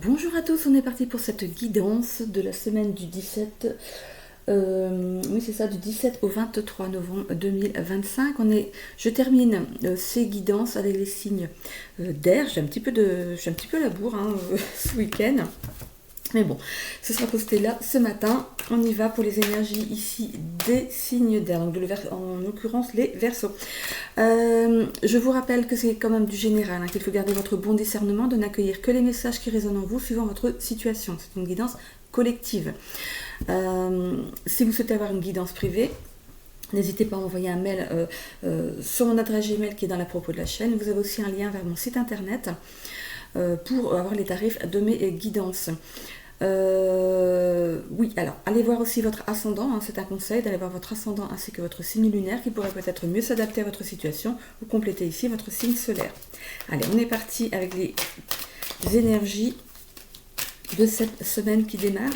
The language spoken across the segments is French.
Bonjour à tous, on est parti pour cette guidance de la semaine du 17, oui c'est ça, du 17 au 23 novembre 2025. Je termine ces guidances avec les signes d'air. J'ai un petit peu la bourre ce week-end. Mais bon, ce sera posté là ce matin. On y va pour les énergies ici des signes d'air, donc en l'occurrence les Verseaux. Je vous rappelle que c'est quand même du général, qu'il faut garder votre bon discernement, de n'accueillir que les messages qui résonnent en vous suivant votre situation. C'est une guidance collective. Si vous souhaitez avoir une guidance privée, n'hésitez pas à envoyer un mail sur mon adresse Gmail qui est dans la propos de la chaîne. Vous avez aussi un lien vers mon site internet pour avoir les tarifs de mes guidances. Oui, alors allez voir aussi votre ascendant, c'est un conseil d'aller voir votre ascendant ainsi que votre signe lunaire qui pourrait peut-être mieux s'adapter à votre situation ou compléter ici votre signe solaire. Allez, on est parti avec les énergies de cette semaine qui démarre.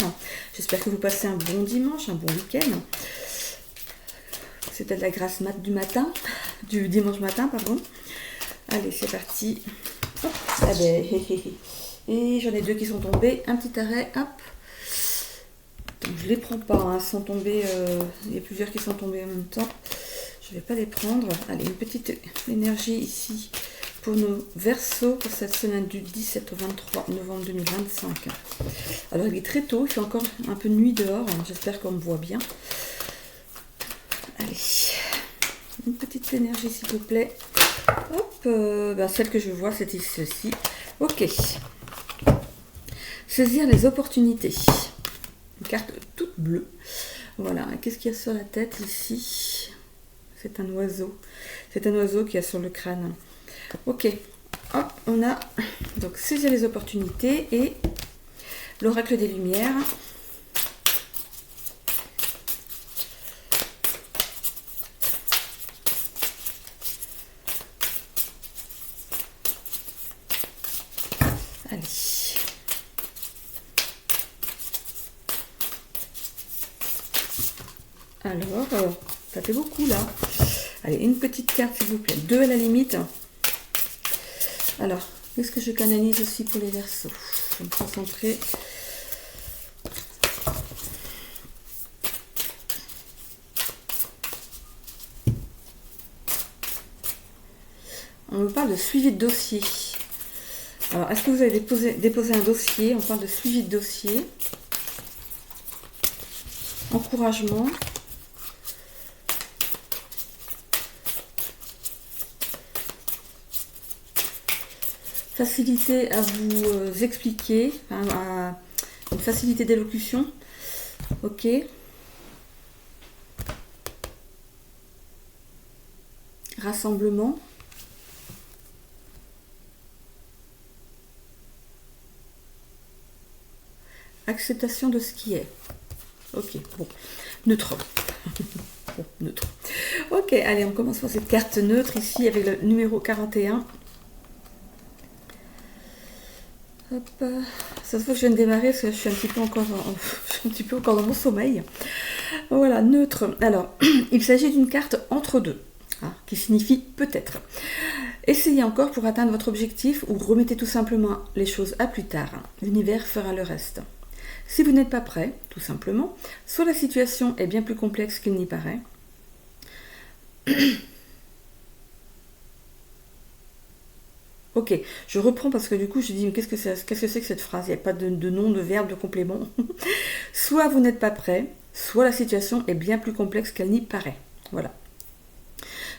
J'espère que vous passez un bon dimanche, un bon week-end. C'était de la grâce mat du matin, du dimanche matin, pardon. Allez, c'est parti. Hop, ah ben, et j'en ai deux qui sont tombés. Un petit arrêt, hop. Donc, je les prends pas, sans tomber. Il y a plusieurs qui sont tombés en même temps. Je vais pas les prendre. Allez, une petite énergie ici pour nos Verseaux pour cette semaine du 17 au 23 novembre 2025. Alors, il est très tôt, il fait encore un peu de nuit dehors. J'espère qu'on me voit bien. Allez, une petite énergie s'il vous plaît. Hop, celle que je vois, c'était ceci. Ok. Saisir les opportunités. Une carte toute bleue. Voilà, qu'est-ce qu'il y a sur la tête ici? C'est un oiseau. C'est un oiseau qui a sur le crâne. Ok, hop, on a donc saisir les opportunités et l'oracle des lumières. Allez. Alors, ça fait beaucoup là. Allez, une petite carte s'il vous plaît. Deux à la limite. Alors, qu'est-ce que je canalise aussi pour les Verseaux? Je vais me concentrer. On me parle de suivi de dossier. Alors, est-ce que vous avez déposé un dossier? On parle de suivi de dossier. Encouragement. Facilité à vous expliquer, une facilité d'élocution. Ok. Rassemblement. Acceptation de ce qui est. Ok, bon. Neutre. Bon, neutre. Ok, allez, on commence par cette carte neutre ici avec le numéro 41. Hop. Ça se voit que je viens de démarrer parce que je suis un petit peu encore dans mon sommeil. Voilà, neutre. Alors, il s'agit d'une carte entre deux, qui signifie peut-être. Essayez encore pour atteindre votre objectif ou remettez tout simplement les choses à plus tard. L'univers fera le reste. Si vous n'êtes pas prêt, tout simplement, soit la situation est bien plus complexe qu'il n'y paraît. Ok, je reprends parce que du coup je dis mais qu'est-ce que c'est que cette phrase? Il n'y a pas de nom, de verbe, de complément. Soit vous n'êtes pas prêt, soit la situation est bien plus complexe qu'elle n'y paraît. Voilà.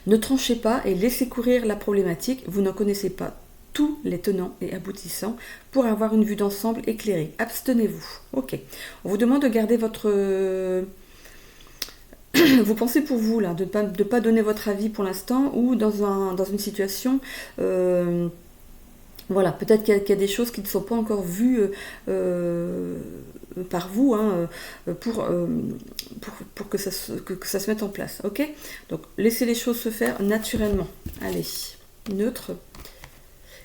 Ne tranchez pas et laissez courir la problématique. Vous n'en connaissez pas tous les tenants et aboutissants pour avoir une vue d'ensemble éclairée. Abstenez-vous. Ok. On vous demande de garder votre... Vous pensez pour vous, là, de pas donner votre avis pour l'instant ou dans une situation... Voilà, peut-être qu'il y a des choses qui ne sont pas encore vues par vous pour que ça se mette en place. Ok? Donc, laissez les choses se faire naturellement. Allez, neutre.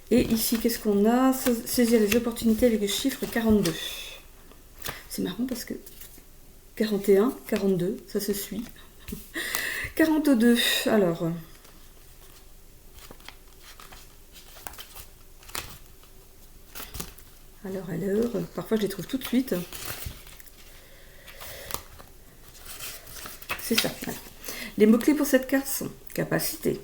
Et ici, qu'est-ce qu'on a? Saisir les opportunités avec le chiffre 42. C'est marrant parce que 41, 42, ça se suit. 42, alors... Alors à l'heure, parfois je les trouve tout de suite. C'est ça. Alors. Les mots-clés pour cette carte sont capacité,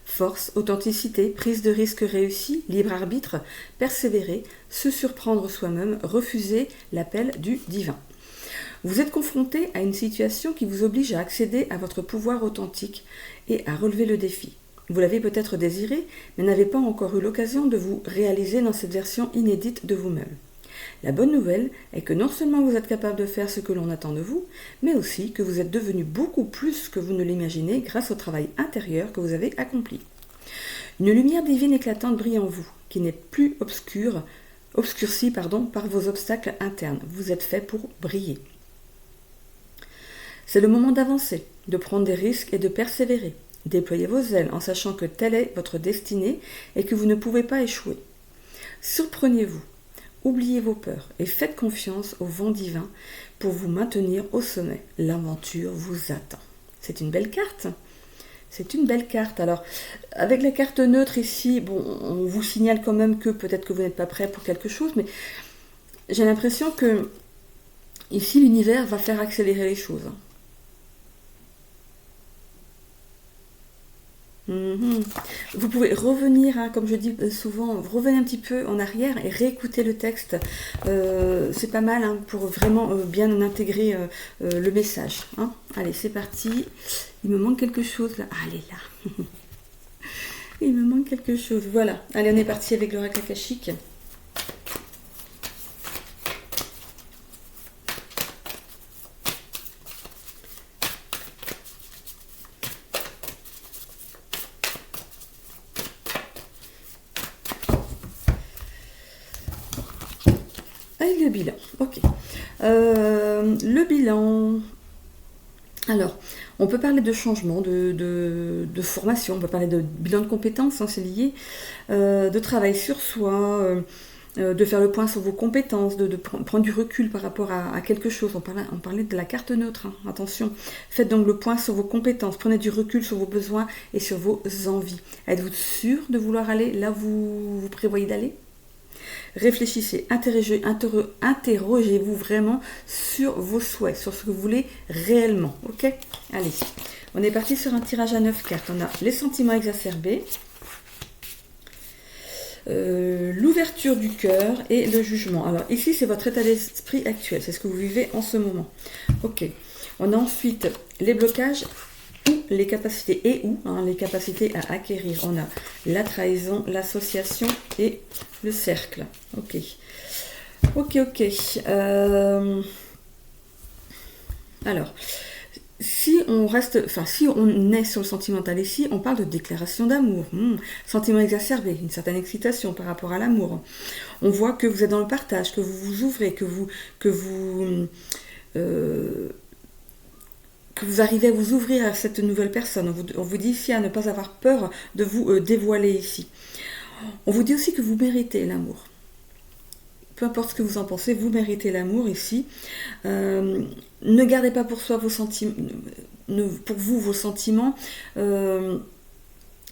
force, authenticité, prise de risque réussie, libre arbitre, persévérer, se surprendre soi-même, refuser l'appel du divin. Vous êtes confronté à une situation qui vous oblige à accéder à votre pouvoir authentique et à relever le défi. Vous l'avez peut-être désiré, mais n'avez pas encore eu l'occasion de vous réaliser dans cette version inédite de vous-même. La bonne nouvelle est que non seulement vous êtes capable de faire ce que l'on attend de vous, mais aussi que vous êtes devenu beaucoup plus que vous ne l'imaginez grâce au travail intérieur que vous avez accompli. Une lumière divine éclatante brille en vous, qui n'est plus obscurcie par vos obstacles internes. Vous êtes fait pour briller. C'est le moment d'avancer, de prendre des risques et de persévérer. Déployez vos ailes en sachant que telle est votre destinée et que vous ne pouvez pas échouer. Surprenez-vous, oubliez vos peurs et faites confiance au vent divin pour vous maintenir au sommet. L'aventure vous attend. C'est une belle carte. C'est une belle carte. Alors, avec la carte neutre ici, bon, on vous signale quand même que peut-être que vous n'êtes pas prêt pour quelque chose, mais j'ai l'impression que ici, l'univers va faire accélérer les choses. Vous pouvez revenir, comme je dis souvent, revenez un petit peu en arrière et réécouter le texte. C'est pas mal pour vraiment bien intégrer le message. Allez, c'est parti. Il me manque quelque chose là. Allez, là. Il me manque quelque chose. Voilà. Allez, on est parti avec l'oracle akashique. Le bilan, ok. Le bilan. Alors, on peut parler de changement, de formation, on peut parler de bilan de compétences, c'est lié, de travail sur soi, de faire le point sur vos compétences, de prendre du recul par rapport à quelque chose. On parlait de la carte neutre, attention. Faites donc le point sur vos compétences, prenez du recul sur vos besoins et sur vos envies. Êtes-vous sûr de vouloir aller là où vous prévoyez d'aller ? Réfléchissez, interrogez-vous vraiment sur vos souhaits, sur ce que vous voulez réellement. Ok ? Allez, on est parti sur un tirage à 9 cartes. On a les sentiments exacerbés, l'ouverture du cœur et le jugement. Alors ici, c'est votre état d'esprit actuel, c'est ce que vous vivez en ce moment. Ok. On a ensuite les blocages ou les capacités les capacités à acquérir. On a la trahison, l'association et le cercle. Ok. Alors, si on est sur le sentimental ici, on parle de déclaration d'amour, sentiment exacerbé, une certaine excitation par rapport à l'amour. On voit que vous êtes dans le partage, que vous vous ouvrez, que vous arrivez à vous ouvrir à cette nouvelle personne. On vous dit ici à ne pas avoir peur de vous dévoiler ici. On vous dit aussi que vous méritez l'amour. Peu importe ce que vous en pensez, vous méritez l'amour ici. Ne gardez pas pour soi vos sentiments, vos sentiments.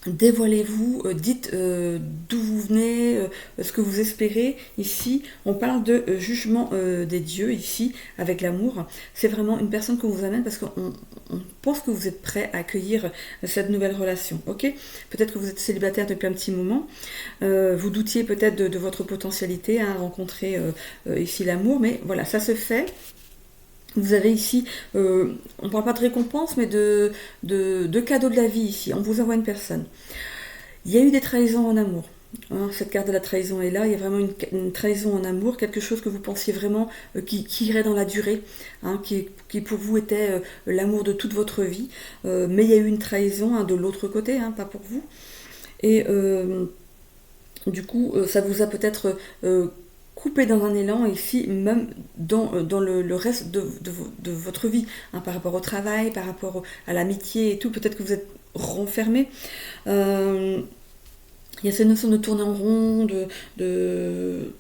Dévoilez-vous, dites d'où vous venez, ce que vous espérez. Ici, on parle de jugement des dieux, ici, avec l'amour. C'est vraiment une personne qu'on vous amène parce qu'on pense que vous êtes prêt à accueillir cette nouvelle relation. Ok ? Peut-être que vous êtes célibataire depuis un petit moment. Vous doutiez peut-être de votre potentialité à rencontrer ici l'amour, mais voilà, ça se fait. Vous avez ici, on ne parle pas de récompense, mais de cadeaux de la vie ici. On vous envoie une personne. Il y a eu des trahisons en amour. Cette carte de la trahison est là. Il y a vraiment une trahison en amour, quelque chose que vous pensiez vraiment qui irait dans la durée, qui pour vous était l'amour de toute votre vie. Mais il y a eu une trahison de l'autre côté, pas pour vous. Et du coup, ça vous a peut-être coupé dans un élan ici, même dans le reste de votre vie, par rapport au travail, par rapport à l'amitié et tout. Peut-être que vous êtes renfermé. Il y a cette notion de tourner en rond, de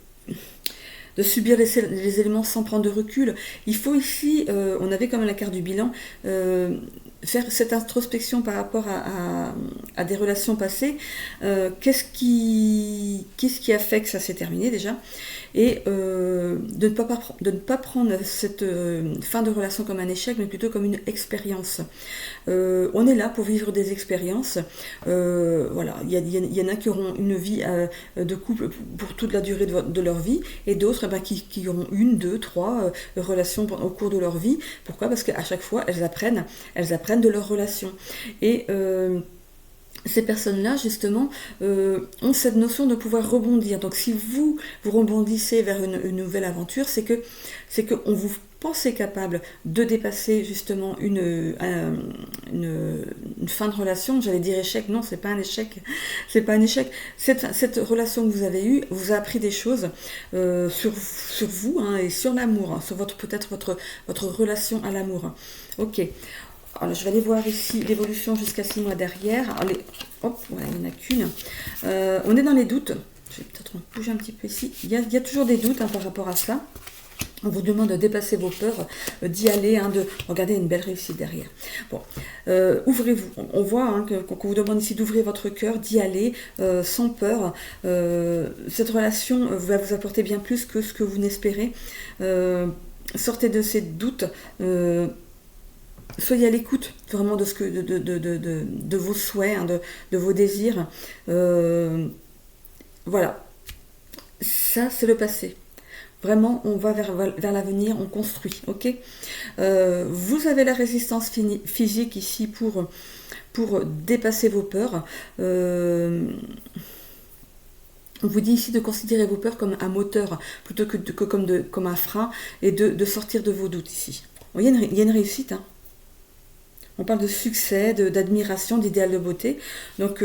subir les éléments sans prendre de recul. Il faut ici, on avait quand même la carte du bilan, faire cette introspection par rapport à des relations passées. Qu'est-ce qui a fait que ça s'est terminé déjà ? et de ne pas prendre cette fin de relation comme un échec, mais plutôt comme une expérience. On est là pour vivre des expériences. Voilà, il y en a qui auront une vie de couple pour toute la durée de leur vie, et d'autres qui auront une, deux, trois relations au cours de leur vie. Pourquoi? Parce qu'à chaque fois, elles apprennent de leurs relations. Et ces personnes-là, justement, ont cette notion de pouvoir rebondir. Donc, si vous rebondissez vers une nouvelle aventure, c'est qu'on vous pensez capable de dépasser justement une fin de relation. J'allais dire échec, non, c'est pas un échec. C'est pas un échec. Cette relation que vous avez eue vous a appris des choses sur vous, hein, et sur l'amour, hein, sur peut-être votre relation à l'amour. Ok. Alors, je vais aller voir ici l'évolution jusqu'à 6 mois derrière. Alors, hop, voilà, il n'y en a qu'une. On est dans les doutes. Je vais peut-être bouger un petit peu ici. Il y a toujours des doutes, hein, par rapport à ça. On vous demande de dépasser vos peurs, d'y aller, hein, de regarder une belle réussite derrière. Bon, ouvrez-vous. On voit, hein, qu'on vous demande ici d'ouvrir votre cœur, d'y aller sans peur. Cette relation va vous apporter bien plus que ce que vous n'espérez. Sortez de ces doutes. Soyez à l'écoute vraiment de vos souhaits, hein, de vos désirs. Voilà. Ça, c'est le passé. Vraiment, on va vers l'avenir, on construit, ok. Vous avez la résistance physique ici pour dépasser vos peurs. On vous dit ici de considérer vos peurs comme un moteur plutôt que comme un frein, et de sortir de vos doutes ici. Bon, il y a une réussite, hein. On parle de succès, d'admiration, d'idéal de beauté. Donc,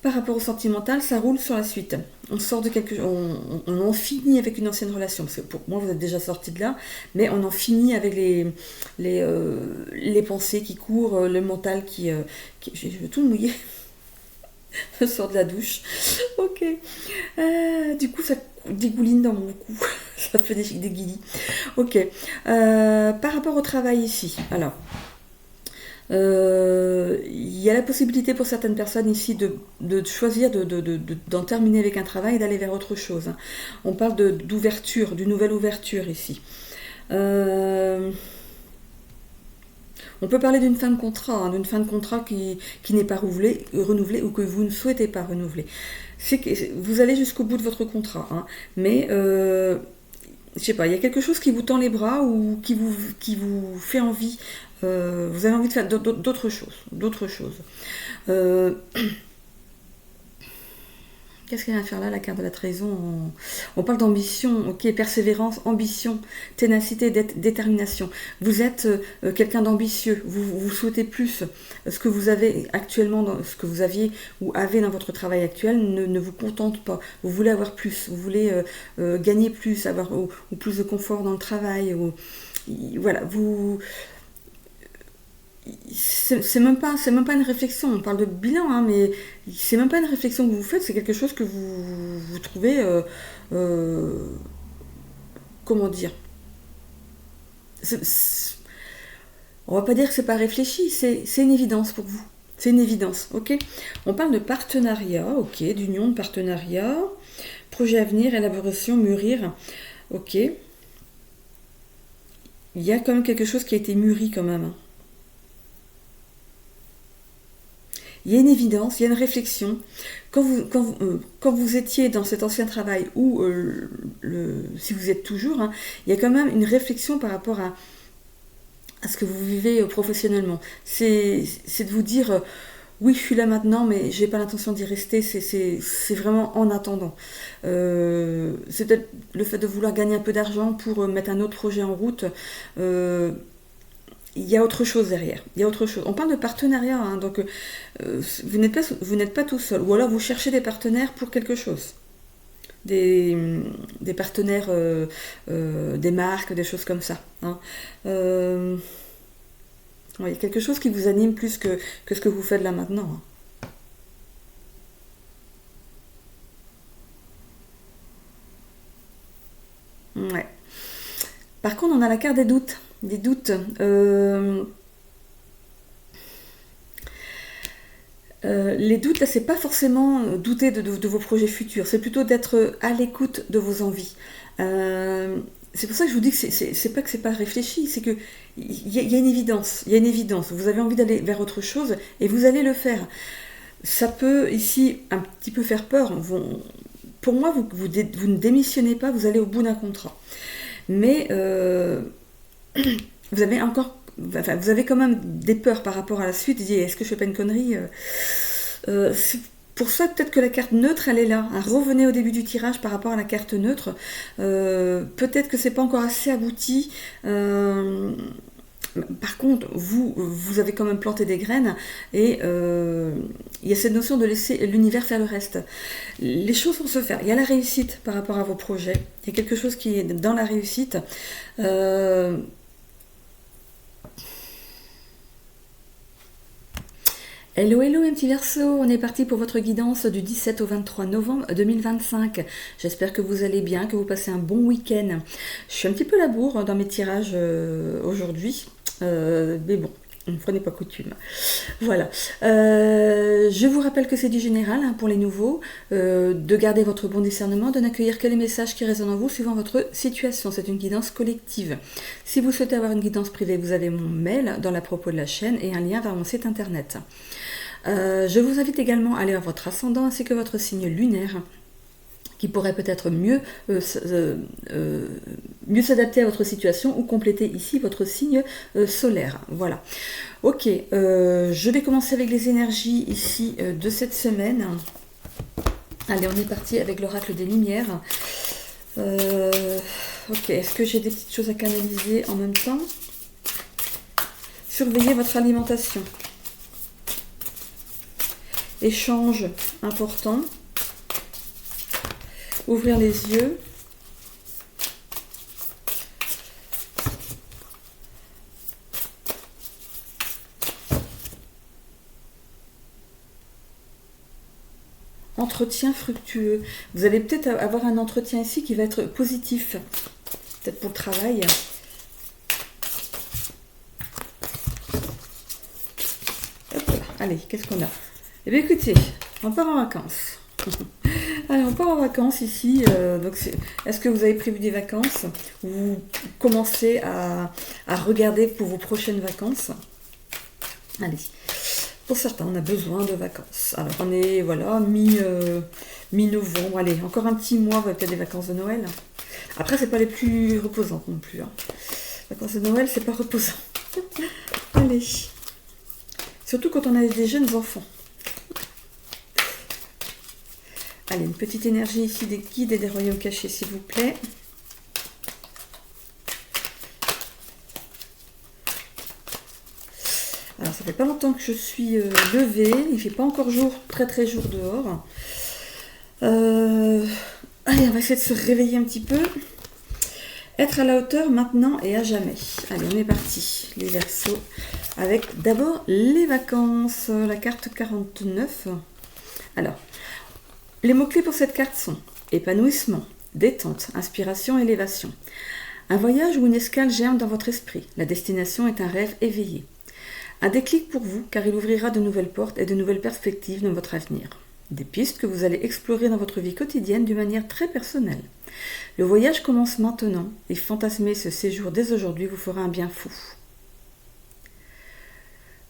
par rapport au sentimental, ça roule sur la suite. On sort de on en finit avec une ancienne relation. Parce que pour moi, vous êtes déjà sorti de là, mais on en finit avec les pensées qui courent, le mental je vais tout mouiller. Je sors de la douche. Ok. Du coup, ça dégouline dans mon cou. Ça fait des guillis. Ok. Par rapport au travail ici. Alors, il y a la possibilité pour certaines personnes ici de choisir d'en terminer avec un travail et d'aller vers autre chose, hein. On parle d'ouverture, d'une nouvelle ouverture ici. On peut parler d'une fin de contrat, hein, d'une fin de contrat qui n'est pas renouvelée ou que vous ne souhaitez pas renouveler. Vous allez jusqu'au bout de votre contrat, hein, mais je sais pas, il y a quelque chose qui vous tend les bras ou qui vous fait envie. Vous avez envie de faire d'autres choses. Qu'est-ce qu'elle vient faire là, la carte de la trahison? On parle d'ambition, ok, persévérance, ambition, ténacité, détermination. Vous êtes quelqu'un d'ambitieux, vous souhaitez plus. Ce que vous avez actuellement, ce que vous aviez ou avez dans votre travail actuel ne vous contente pas. Vous voulez avoir plus, vous voulez gagner plus, avoir ou plus de confort dans le travail. Voilà, c'est même pas une réflexion. On parle de bilan, hein, mais c'est même pas une réflexion que vous faites. C'est quelque chose que vous trouvez, comment dire, on va pas dire que c'est pas réfléchi. C'est une évidence pour vous. C'est une évidence, ok. On parle de partenariat, ok, d'union, de partenariat, projet à venir, élaboration, mûrir, ok. Il y a quand même quelque chose qui a été mûri quand même, hein. Il y a une évidence, il y a une réflexion. Quand vous étiez dans cet ancien travail ou si vous êtes toujours, hein, il y a quand même une réflexion par rapport à ce que vous vivez professionnellement. C'est de vous dire, oui, je suis là maintenant, mais j'ai pas l'intention d'y rester. C'est vraiment en attendant. C'est peut-être le fait de vouloir gagner un peu d'argent pour mettre un autre projet en route. Il y a autre chose derrière. Il y a autre chose. On parle de partenariat, hein, donc vous n'êtes pas tout seul. Ou alors vous cherchez des partenaires pour quelque chose. Des partenaires, des marques, des choses comme ça, hein. Ouais, il y a quelque chose qui vous anime plus que ce que vous faites là maintenant, hein. Ouais. Par contre, on a la carte des doutes. Des doutes. Les doutes, là, c'est pas forcément douter de vos projets futurs, c'est plutôt d'être à l'écoute de vos envies. C'est pour ça que je vous dis que c'est pas que c'est pas réfléchi, c'est que il y a une évidence, il y a une évidence. Vous avez envie d'aller vers autre chose et vous allez le faire. Ça peut ici un petit peu faire peur. Pour moi, vous ne démissionnez pas, vous allez au bout d'un contrat. Mais vous avez encore, enfin, vous avez quand même des peurs par rapport à la suite. Vous dites, est-ce que je fais pas une connerie? C'est pour ça peut-être que la carte neutre, elle est là. Hein. Revenez au début du tirage par rapport à la carte neutre. Peut-être que c'est pas encore assez abouti. Par contre, vous avez quand même planté des graines et il y a cette notion de laisser l'univers faire le reste. Les choses vont se faire. Il y a la réussite par rapport à vos projets. Il y a quelque chose qui est dans la réussite. Hello, hello, un petit Verseau, on est parti pour votre guidance du 17 au 23 novembre 2025. J'espère que vous allez bien, que vous passez un bon week-end. Je suis un petit peu à la bourre dans mes tirages aujourd'hui, mais bon, une fois n'est pas coutume. Voilà. Je vous rappelle que c'est du général hein, pour les nouveaux, de garder votre bon discernement, de n'accueillir que les messages qui résonnent en vous suivant votre situation. C'est une guidance collective. Si vous souhaitez avoir une guidance privée, vous avez mon mail dans la propos de la chaîne et un lien vers mon site internet. Je vous invite également à aller à votre ascendant ainsi que votre signe lunaire qui pourrait peut-être mieux s'adapter à votre situation ou compléter ici votre signe solaire. Voilà. Ok, je vais commencer avec les énergies ici de cette semaine. Allez, on est parti avec l'oracle des Lumières. Ok, est-ce que j'ai des petites choses à canaliser en même temps? Surveillez votre alimentation. Échange important. Ouvrir les yeux. Entretien fructueux. Vous allez peut-être avoir un entretien ici qui va être positif. Peut-être pour le travail. Hop là. Allez, qu'est-ce qu'on a? Eh bien écoutez, on part en vacances. Allez, on part en vacances ici. Donc est-ce que vous avez prévu des vacances? Vous commencez à regarder pour vos prochaines vacances? Allez. Pour certains, on a besoin de vacances. Alors on est voilà mi-novembre. Allez, encore un petit mois, peut-être des vacances de Noël. Après, c'est pas les plus reposantes non plus. Hein. Les vacances de Noël, c'est pas reposant. Allez. Surtout quand on a des jeunes enfants. Allez, une petite énergie ici des guides et des royaumes cachés, s'il vous plaît. Alors, ça fait pas longtemps que je suis levée. Il fait pas encore jour, très jour dehors. Allez, on va essayer de se réveiller un petit peu. Être à la hauteur maintenant et à jamais. Allez, on est parti. Les Verseaux. Avec d'abord les vacances. La carte 49. Alors, les mots-clés pour cette carte sont épanouissement, détente, inspiration, élévation. Un voyage ou une escale germe dans votre esprit. La destination est un rêve éveillé. Un déclic pour vous, car il ouvrira de nouvelles portes et de nouvelles perspectives dans votre avenir. Des pistes que vous allez explorer dans votre vie quotidienne d'une manière très personnelle. Le voyage commence maintenant et fantasmer ce séjour dès aujourd'hui vous fera un bien fou.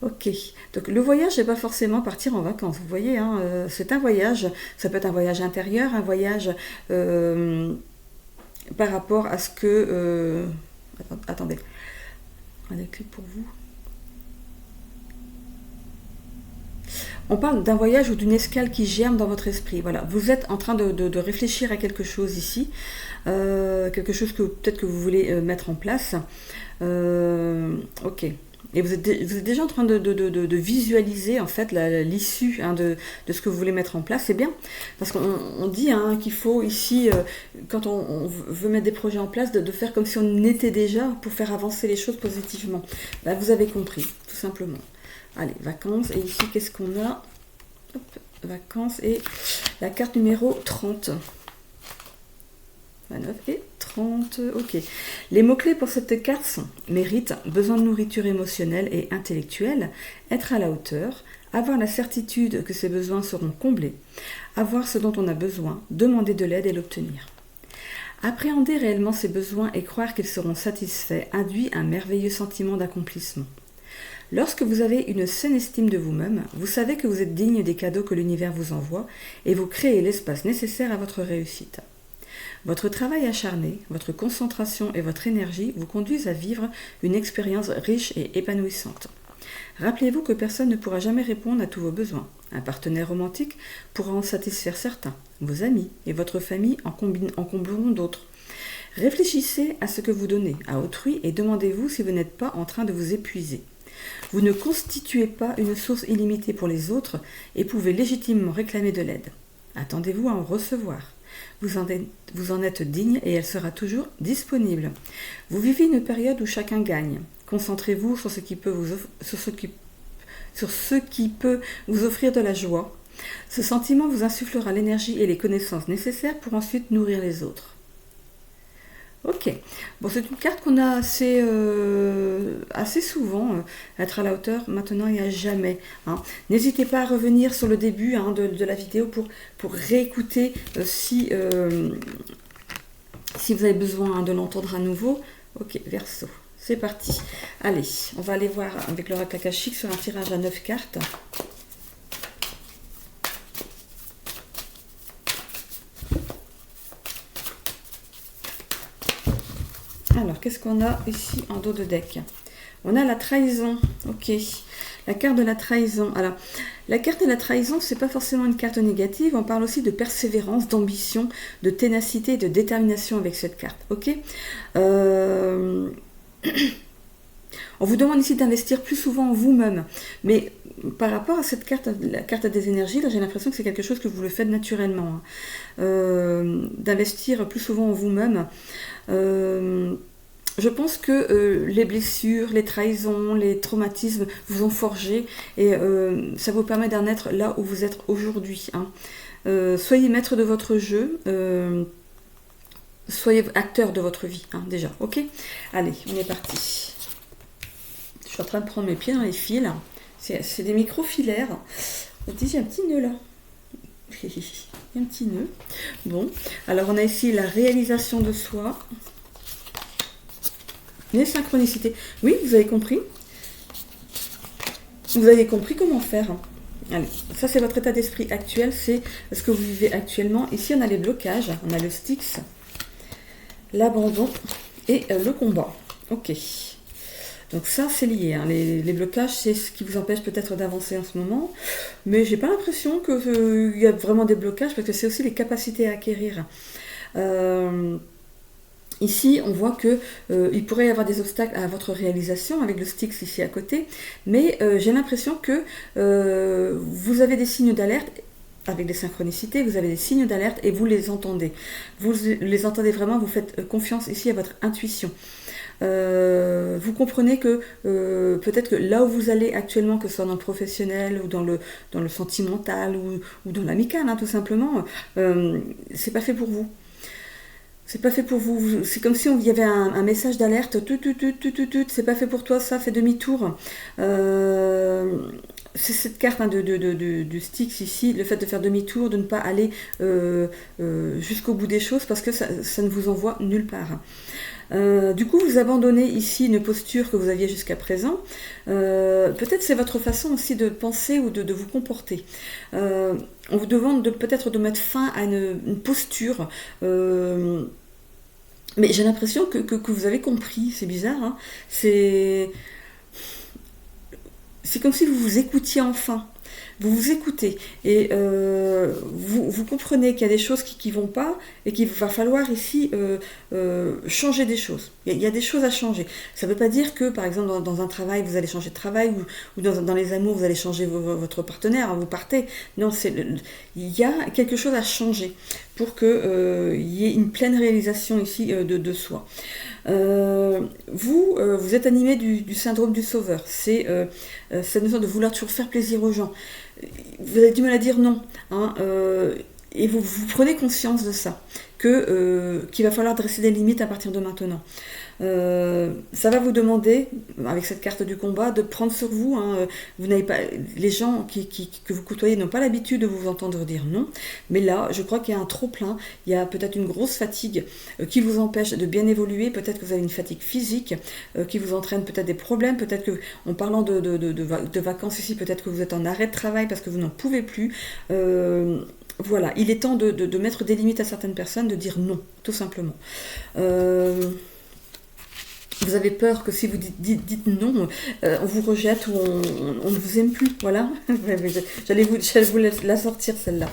Ok, donc le voyage n'est pas forcément partir en vacances, vous voyez, hein, c'est un voyage, ça peut être un voyage intérieur, un voyage par rapport à ce que... attendez, un déclic pour vous. On parle d'un voyage ou d'une escale qui germe dans votre esprit. Voilà, vous êtes en train de réfléchir à quelque chose ici, quelque chose que peut-être que vous voulez mettre en place. Ok. Et vous êtes déjà en train de visualiser en fait l'issue hein, de ce que vous voulez mettre en place. C'est bien, parce qu'on dit hein, qu'il faut ici, quand on veut mettre des projets en place, de faire comme si on était déjà pour faire avancer les choses positivement. Bah, vous avez compris, tout simplement. Allez, vacances. Et ici, qu'est-ce qu'on a? Hop, vacances et la carte numéro 30. 29 et 30. Ok. Les mots-clés pour cette carte sont mérite, besoin de nourriture émotionnelle et intellectuelle, être à la hauteur, avoir la certitude que ses besoins seront comblés, avoir ce dont on a besoin, demander de l'aide et l'obtenir. Appréhender réellement ses besoins et croire qu'ils seront satisfaits induit un merveilleux sentiment d'accomplissement. Lorsque vous avez une saine estime de vous-même, vous savez que vous êtes digne des cadeaux que l'univers vous envoie et vous créez l'espace nécessaire à votre réussite. Votre travail acharné, votre concentration et votre énergie vous conduisent à vivre une expérience riche et épanouissante. Rappelez-vous que personne ne pourra jamais répondre à tous vos besoins. Un partenaire romantique pourra en satisfaire certains. Vos amis et votre famille en combleront d'autres. Réfléchissez à ce que vous donnez à autrui et demandez-vous si vous n'êtes pas en train de vous épuiser. Vous ne constituez pas une source illimitée pour les autres et pouvez légitimement réclamer de l'aide. Attendez-vous à en recevoir. Vous en êtes digne et elle sera toujours disponible. Vous vivez une période où chacun gagne. Concentrez-vous sur ce qui peut vous offrir de la joie. Ce sentiment vous insufflera l'énergie et les connaissances nécessaires pour ensuite nourrir les autres. Ok, bon, c'est une carte qu'on a assez souvent, être à la hauteur maintenant et à jamais. Hein. N'hésitez pas à revenir sur le début de la vidéo pour réécouter si vous avez besoin de l'entendre à nouveau. Ok, Verseau, c'est parti. Allez, on va aller voir avec l'oracle akashique sur un tirage à 9 cartes. Alors, qu'est-ce qu'on a ici en dos de deck? On a la trahison. Ok. La carte de la trahison. Alors, la carte de la trahison, c'est pas forcément une carte négative. On parle aussi de persévérance, d'ambition, de ténacité et de détermination avec cette carte. Ok. On vous demande ici d'investir plus souvent en vous-même. Mais par rapport à cette carte, la carte des énergies, là, j'ai l'impression que c'est quelque chose que vous le faites naturellement. D'investir plus souvent en vous-même. Je pense que les blessures, les trahisons, les traumatismes vous ont forgé et ça vous permet d'en être là où vous êtes aujourd'hui. Hein. Soyez maître de votre jeu, soyez acteur de votre vie, hein, déjà, ok? Allez, on est parti. Je suis en train de prendre mes pieds dans les fils. C'est des micro-filaires. J'ai un petit nœud là. Il y a un petit nœud. Bon, alors on a ici la réalisation de soi. Les synchronicités. Oui, vous avez compris. Vous avez compris comment faire. Allez, ça c'est votre état d'esprit actuel, c'est ce que vous vivez actuellement. Ici on a les blocages, on a le Styx, l'abandon et le combat. Ok. Donc ça c'est lié, hein. Les blocages c'est ce qui vous empêche peut-être d'avancer en ce moment, mais j'ai pas l'impression qu'il y a vraiment des blocages parce que c'est aussi les capacités à acquérir. Ici, on voit que il pourrait y avoir des obstacles à votre réalisation avec le Styx ici à côté, mais j'ai l'impression que vous avez des signes d'alerte. Avec des synchronicités, vous avez des signes d'alerte et vous les entendez. Vous les entendez vraiment, vous faites confiance ici à votre intuition. Vous comprenez que peut-être que là où vous allez actuellement, que ce soit dans le professionnel ou dans le sentimental ou dans l'amical, hein, tout simplement, c'est pas fait pour vous. C'est pas fait pour vous. C'est comme si il y avait un message d'alerte. C'est pas fait pour toi, ça, fais demi-tour. C'est cette carte hein, du Styx ici, le fait de faire demi-tour, de ne pas aller jusqu'au bout des choses parce que ça ne vous envoie nulle part. Du coup, vous abandonnez ici une posture que vous aviez jusqu'à présent. Peut-être c'est votre façon aussi de penser ou de vous comporter. On vous demande peut-être de mettre fin à une posture. Mais j'ai l'impression que vous avez compris. C'est bizarre. Hein, c'est comme si vous vous écoutiez enfin. Vous vous écoutez et vous comprenez qu'il y a des choses qui ne vont pas et qu'il va falloir ici changer des choses. Il y a des choses à changer. Ça ne veut pas dire que, par exemple, dans un travail, vous allez changer de travail ou dans les amours, vous allez changer votre partenaire, hein, vous partez. Non, il y a quelque chose à changer pour qu'il y ait une pleine réalisation ici de soi. Vous êtes animé du syndrome du sauveur. C'est cette notion de vouloir toujours faire plaisir aux gens. Vous avez du mal à dire non. Hein, et vous prenez conscience de ça. qu'il va falloir dresser des limites à partir de maintenant. Ça va vous demander, avec cette carte du combat, de prendre sur vous. Hein, vous n'avez pas, les gens que vous côtoyez n'ont pas l'habitude de vous entendre dire non, mais là, je crois qu'il y a un trop-plein, il y a peut-être une grosse fatigue qui vous empêche de bien évoluer, peut-être que vous avez une fatigue physique qui vous entraîne peut-être des problèmes, peut-être que, en parlant de vacances ici, peut-être que vous êtes en arrêt de travail parce que vous n'en pouvez plus. Voilà, il est temps de mettre des limites à certaines personnes, de dire non, tout simplement. Vous avez peur que si vous dites non, on vous rejette ou on ne vous aime plus. Voilà. J'allais vous la sortir celle-là.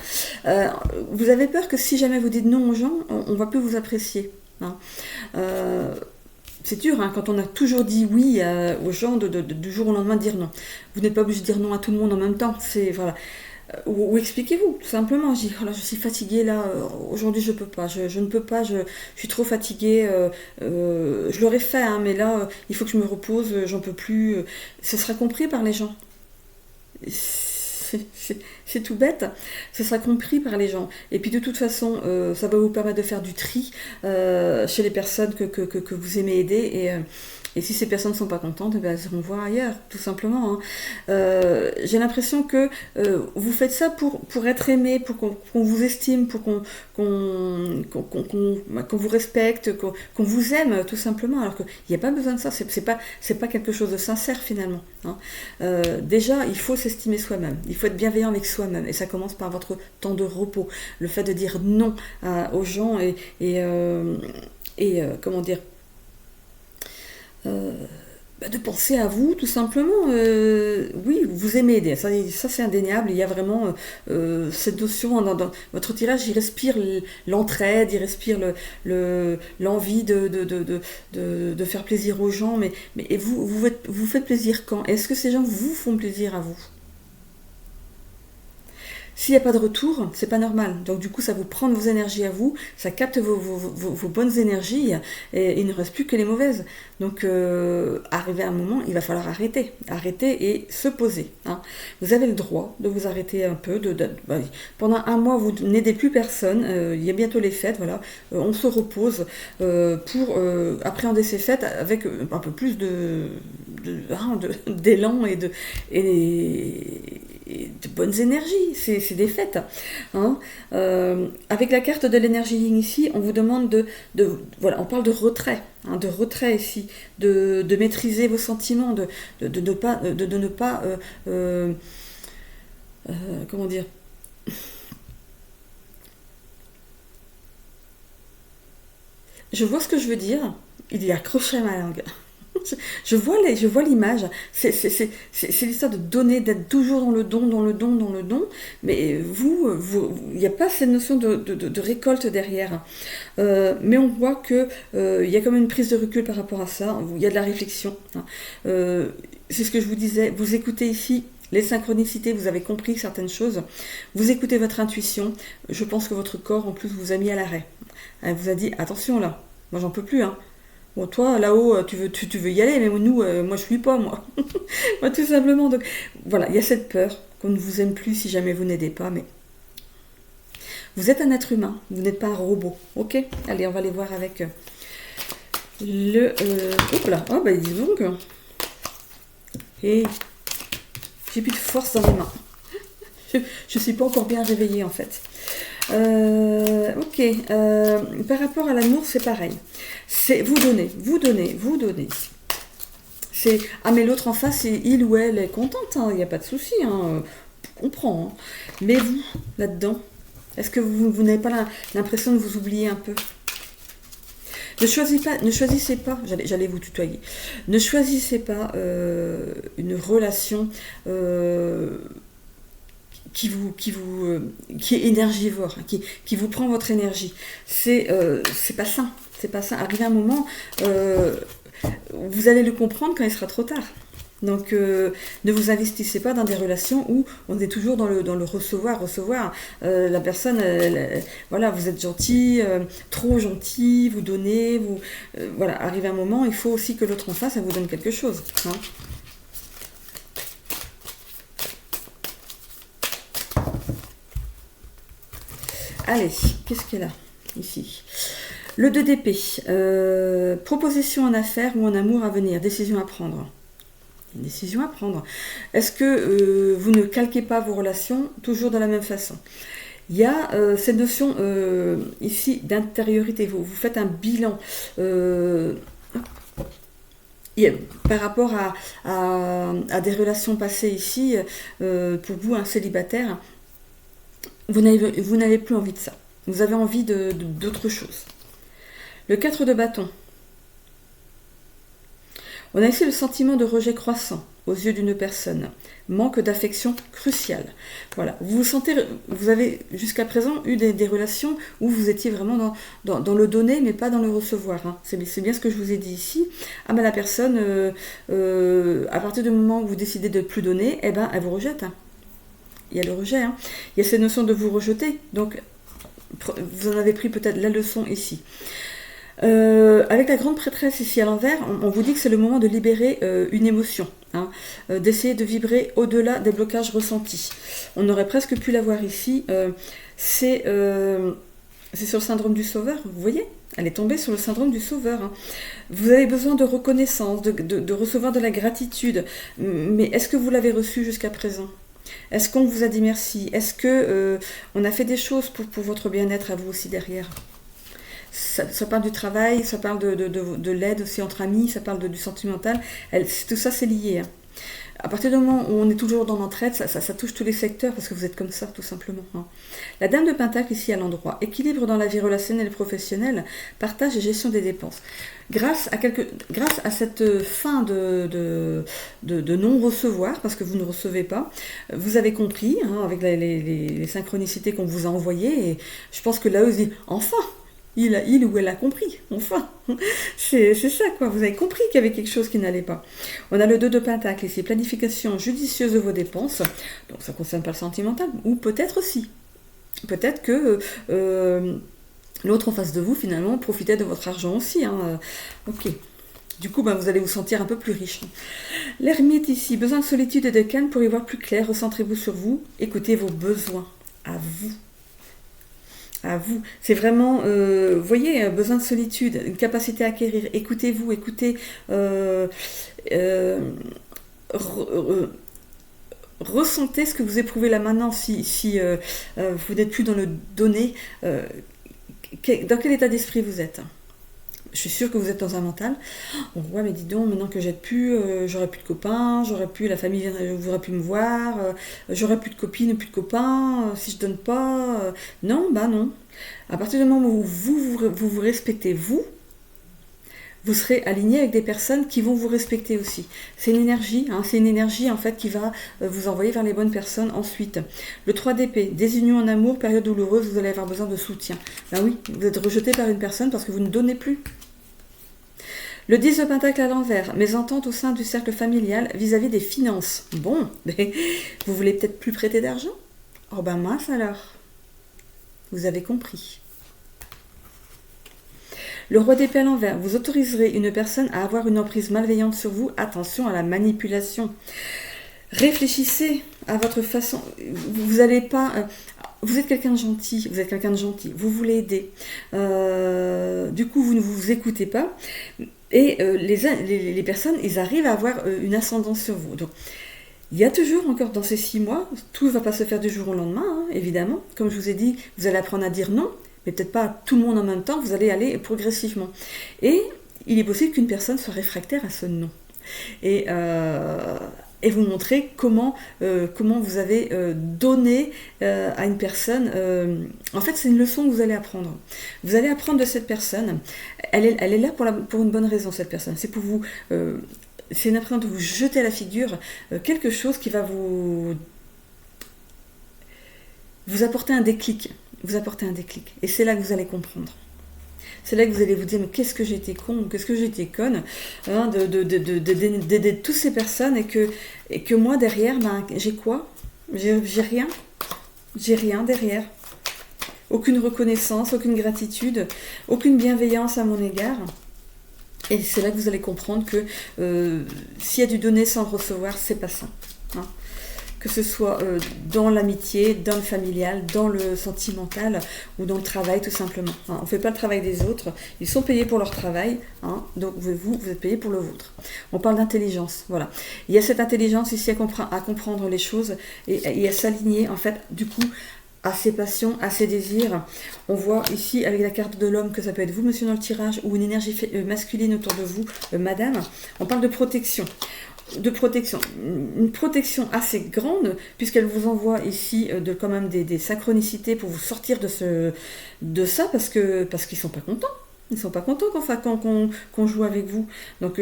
Vous avez peur que si jamais vous dites non aux gens, on ne va plus vous apprécier. Hein. C'est dur hein, quand on a toujours dit oui aux gens du jour au lendemain de dire non. Vous n'êtes pas obligé de dire non à tout le monde en même temps. C'est voilà. Ou expliquez-vous, tout simplement. Je dis, oh là, je suis fatiguée là, aujourd'hui je peux pas, je ne peux pas, je suis trop fatiguée, je l'aurais fait, hein, mais là, il faut que je me repose, j'en peux plus. Ce sera compris par les gens. C'est tout bête, ce sera compris par les gens. Et puis de toute façon, ça va vous permettre de faire du tri chez les personnes que vous aimez aider. Et si ces personnes ne sont pas contentes, elles iront voir ailleurs, tout simplement. Hein. J'ai l'impression que vous faites ça pour être aimé, pour qu'on vous estime, pour qu'on vous respecte, qu'on vous aime, tout simplement. Alors qu'il n'y a pas besoin de ça, c'est pas quelque chose de sincère finalement. Hein. Déjà, il faut s'estimer soi-même, il faut être bienveillant avec soi-même. Et ça commence par votre temps de repos. Le fait de dire non aux gens et comment dire, de penser à vous tout simplement. Oui, vous aimez aider, ça c'est indéniable. Il y a vraiment cette notion dans votre tirage, il respire l'entraide, il respire l'envie de faire plaisir aux gens, mais vous faites plaisir quand? Est-ce que ces gens vous font plaisir à vous? S'il n'y a pas de retour, c'est pas normal. Donc du coup, ça vous prend vos énergies à vous, ça capte vos bonnes énergies et il ne reste plus que les mauvaises. Donc arrivé à un moment, il va falloir arrêter et se poser. Hein. Vous avez le droit de vous arrêter un peu. Pendant un mois, vous n'aidez plus personne. Il y a bientôt les fêtes, voilà. On se repose pour appréhender ces fêtes avec un peu plus d'élan et de bonnes énergies, c'est des fêtes. Hein. Avec la carte de l'énergie ligne ici, on vous demande voilà, on parle de retrait, hein, de retrait ici, de maîtriser vos sentiments, de ne pas comment dire, je vois ce que je veux dire, il y a accroché à ma langue. Je vois l'image. C'est l'histoire de donner, d'être toujours dans le don. Mais il n'y a pas cette notion de récolte derrière. Mais on voit que il y a comme une prise de recul par rapport à ça. Il y a de la réflexion. Hein. C'est ce que je vous disais. Vous écoutez ici les synchronicités, vous avez compris certaines choses. Vous écoutez votre intuition. Je pense que votre corps, en plus, vous a mis à l'arrêt. Elle vous a dit, attention là, moi j'en peux plus, hein. Bon, toi, là-haut, tu veux y aller, mais nous, moi, je suis pas, moi. Moi, tout simplement. Donc, voilà, il y a cette peur qu'on ne vous aime plus si jamais vous n'aidez pas, mais vous êtes un être humain, vous n'êtes pas un robot. Ok? Allez, on va aller voir avec hop là, oh, bah, dis donc. Et j'ai plus de force dans les mains. Je suis pas encore bien réveillée, en fait. Ok. Par rapport à l'amour, c'est pareil. C'est vous donnez. Mais l'autre en face, il ou elle est contente, il n'y a pas de souci, hein, on prend. Hein. Mais vous, là-dedans, est-ce que vous n'avez pas l'impression de vous oublier un peu? Ne choisissez pas, j'allais vous tutoyer, ne choisissez pas une relation qui est énergivore, qui vous prend votre énergie. C'est pas sain. C'est pas sain. Arrivé un moment, vous allez le comprendre quand il sera trop tard. Donc, ne vous investissez pas dans des relations où on est toujours dans le recevoir. La personne, voilà, vous êtes gentil, trop gentil, vous donnez, voilà. Arrivé un moment, il faut aussi que l'autre en face, elle vous donne quelque chose. Hein. Allez, qu'est-ce qu'elle a? ici. Le 2 d'épée, proposition en affaires ou en amour à venir, décision à prendre. Une décision à prendre. Est-ce que vous ne calquez pas vos relations toujours de la même façon? Il y a cette notion ici d'intériorité. Vous faites un bilan par rapport à des relations passées ici. Pour vous, un célibataire, vous n'avez plus envie de ça. Vous avez envie d'autre chose. Le 4 de bâton. On a ici le sentiment de rejet croissant aux yeux d'une personne. Manque d'affection crucial. Voilà. Vous avez jusqu'à présent eu des relations où vous étiez vraiment dans le donner, mais pas dans le recevoir. Hein. C'est bien ce que je vous ai dit ici. Ah ben la personne, à partir du moment où vous décidez de ne plus donner, eh ben elle vous rejette. Hein. Il y a le rejet. Hein. Il y a cette notion de vous rejeter. Donc, vous en avez pris peut-être la leçon ici. Avec la grande prêtresse ici à l'envers, on vous dit que c'est le moment de libérer une émotion, hein, d'essayer de vibrer au-delà des blocages ressentis. On aurait presque pu la voir ici. C'est sur le syndrome du sauveur, vous voyez? Elle est tombée sur le syndrome du sauveur. Hein. Vous avez besoin de reconnaissance, de recevoir de la gratitude. Mais est-ce que vous l'avez reçu jusqu'à présent? Est-ce qu'on vous a dit merci? Est-ce que on a fait des choses pour votre bien-être à vous aussi derrière? Ça parle du travail, ça parle de l'aide aussi entre amis, ça parle du sentimental. Tout ça, c'est lié. Hein. À partir du moment où on est toujours dans l'entraide, ça touche tous les secteurs parce que vous êtes comme ça, tout simplement. Hein. La dame de Pentacle ici à l'endroit. Équilibre dans la vie relationnelle et professionnelle, partage et gestion des dépenses. Grâce à cette fin de non-recevoir, parce que vous ne recevez pas, vous avez compris, hein, avec les synchronicités qu'on vous a envoyées, et je pense que là, vous dites, enfin, il ou elle a compris, enfin. C'est ça, quoi. Vous avez compris qu'il y avait quelque chose qui n'allait pas. On a le 2 de Pentacle ici, planification judicieuse de vos dépenses. Donc ça ne concerne pas le sentimental, ou peut-être aussi. Peut-être que l'autre en face de vous, finalement, profitait de votre argent aussi. Hein. Ok. Du coup, vous allez vous sentir un peu plus riche. L'ermite ici, besoin de solitude et de calme pour y voir plus clair. Recentrez-vous sur vous, écoutez vos besoins. À vous. À vous. C'est vraiment, vous voyez, besoin de solitude, une capacité à acquérir. Écoutez-vous, écoutez, ressentez ce que vous éprouvez là maintenant si vous n'êtes plus dans le donner. Dans quel état d'esprit vous êtes? Je suis sûre que vous êtes dans un mental. Oh, ouais, mais dis donc, maintenant que j'aide plus, j'aurai plus de copains, la famille ne voudra plus me voir, j'aurai plus de copines, plus de copains, si je donne pas. Non, non. À partir du moment où vous respectez, vous serez aligné avec des personnes qui vont vous respecter aussi. C'est une énergie, en fait qui va vous envoyer vers les bonnes personnes ensuite. Le 3 d'épée, désunion en amour, période douloureuse, vous allez avoir besoin de soutien. Ben oui, vous êtes rejeté par une personne parce que vous ne donnez plus. Le 10 de Pentacle à l'envers, mésentente au sein du cercle familial vis-à-vis des finances. Bon, mais vous voulez peut-être plus prêter d'argent? Oh ben mince alors. Vous avez compris. Le roi d'épée à l'envers, vous autoriserez une personne à avoir une emprise malveillante sur vous. Attention à la manipulation. Réfléchissez à votre façon. Vous n'allez pas... Vous êtes quelqu'un de gentil, vous voulez aider. Du coup, vous ne vous écoutez pas. Et les personnes, ils arrivent à avoir une ascendance sur vous. Donc, il y a toujours encore dans ces 6 mois, tout ne va pas se faire du jour au lendemain, hein, évidemment. Comme je vous ai dit, vous allez apprendre à dire non, mais peut-être pas à tout le monde en même temps, vous allez aller progressivement. Et il est possible qu'une personne soit réfractaire à ce non. Et vous montrer comment vous avez donné à une personne. En fait, c'est une leçon que vous allez apprendre. Vous allez apprendre de cette personne. Elle est là pour une bonne raison, cette personne. C'est pour vous... c'est une impression de vous jeter à la figure quelque chose qui va vous apporter un déclic. Et c'est là que vous allez comprendre. C'est là que vous allez vous dire, mais qu'est-ce que j'étais con, qu'est-ce que j'étais conne, hein, d'aider toutes ces personnes et que moi derrière, j'ai quoi? J'ai rien. J'ai rien derrière. Aucune reconnaissance, aucune gratitude, aucune bienveillance à mon égard. Et c'est là que vous allez comprendre que s'il y a du donner sans recevoir, c'est pas ça. Hein. que ce soit dans l'amitié, dans le familial, dans le sentimental ou dans le travail tout simplement. Hein, on ne fait pas le travail des autres, ils sont payés pour leur travail, hein, donc vous êtes payé pour le vôtre. On parle d'intelligence, voilà. Il y a cette intelligence ici à comprendre les choses et à s'aligner en fait du coup à ses passions, à ses désirs. On voit ici avec la carte de l'homme que ça peut être vous, monsieur, dans le tirage, ou une énergie masculine autour de vous, madame. On parle de protection. Une protection assez grande, puisqu'elle vous envoie ici quand même des synchronicités pour vous sortir de ça, parce qu'ils sont pas contents. Ils sont pas contents qu'on joue avec vous. Donc,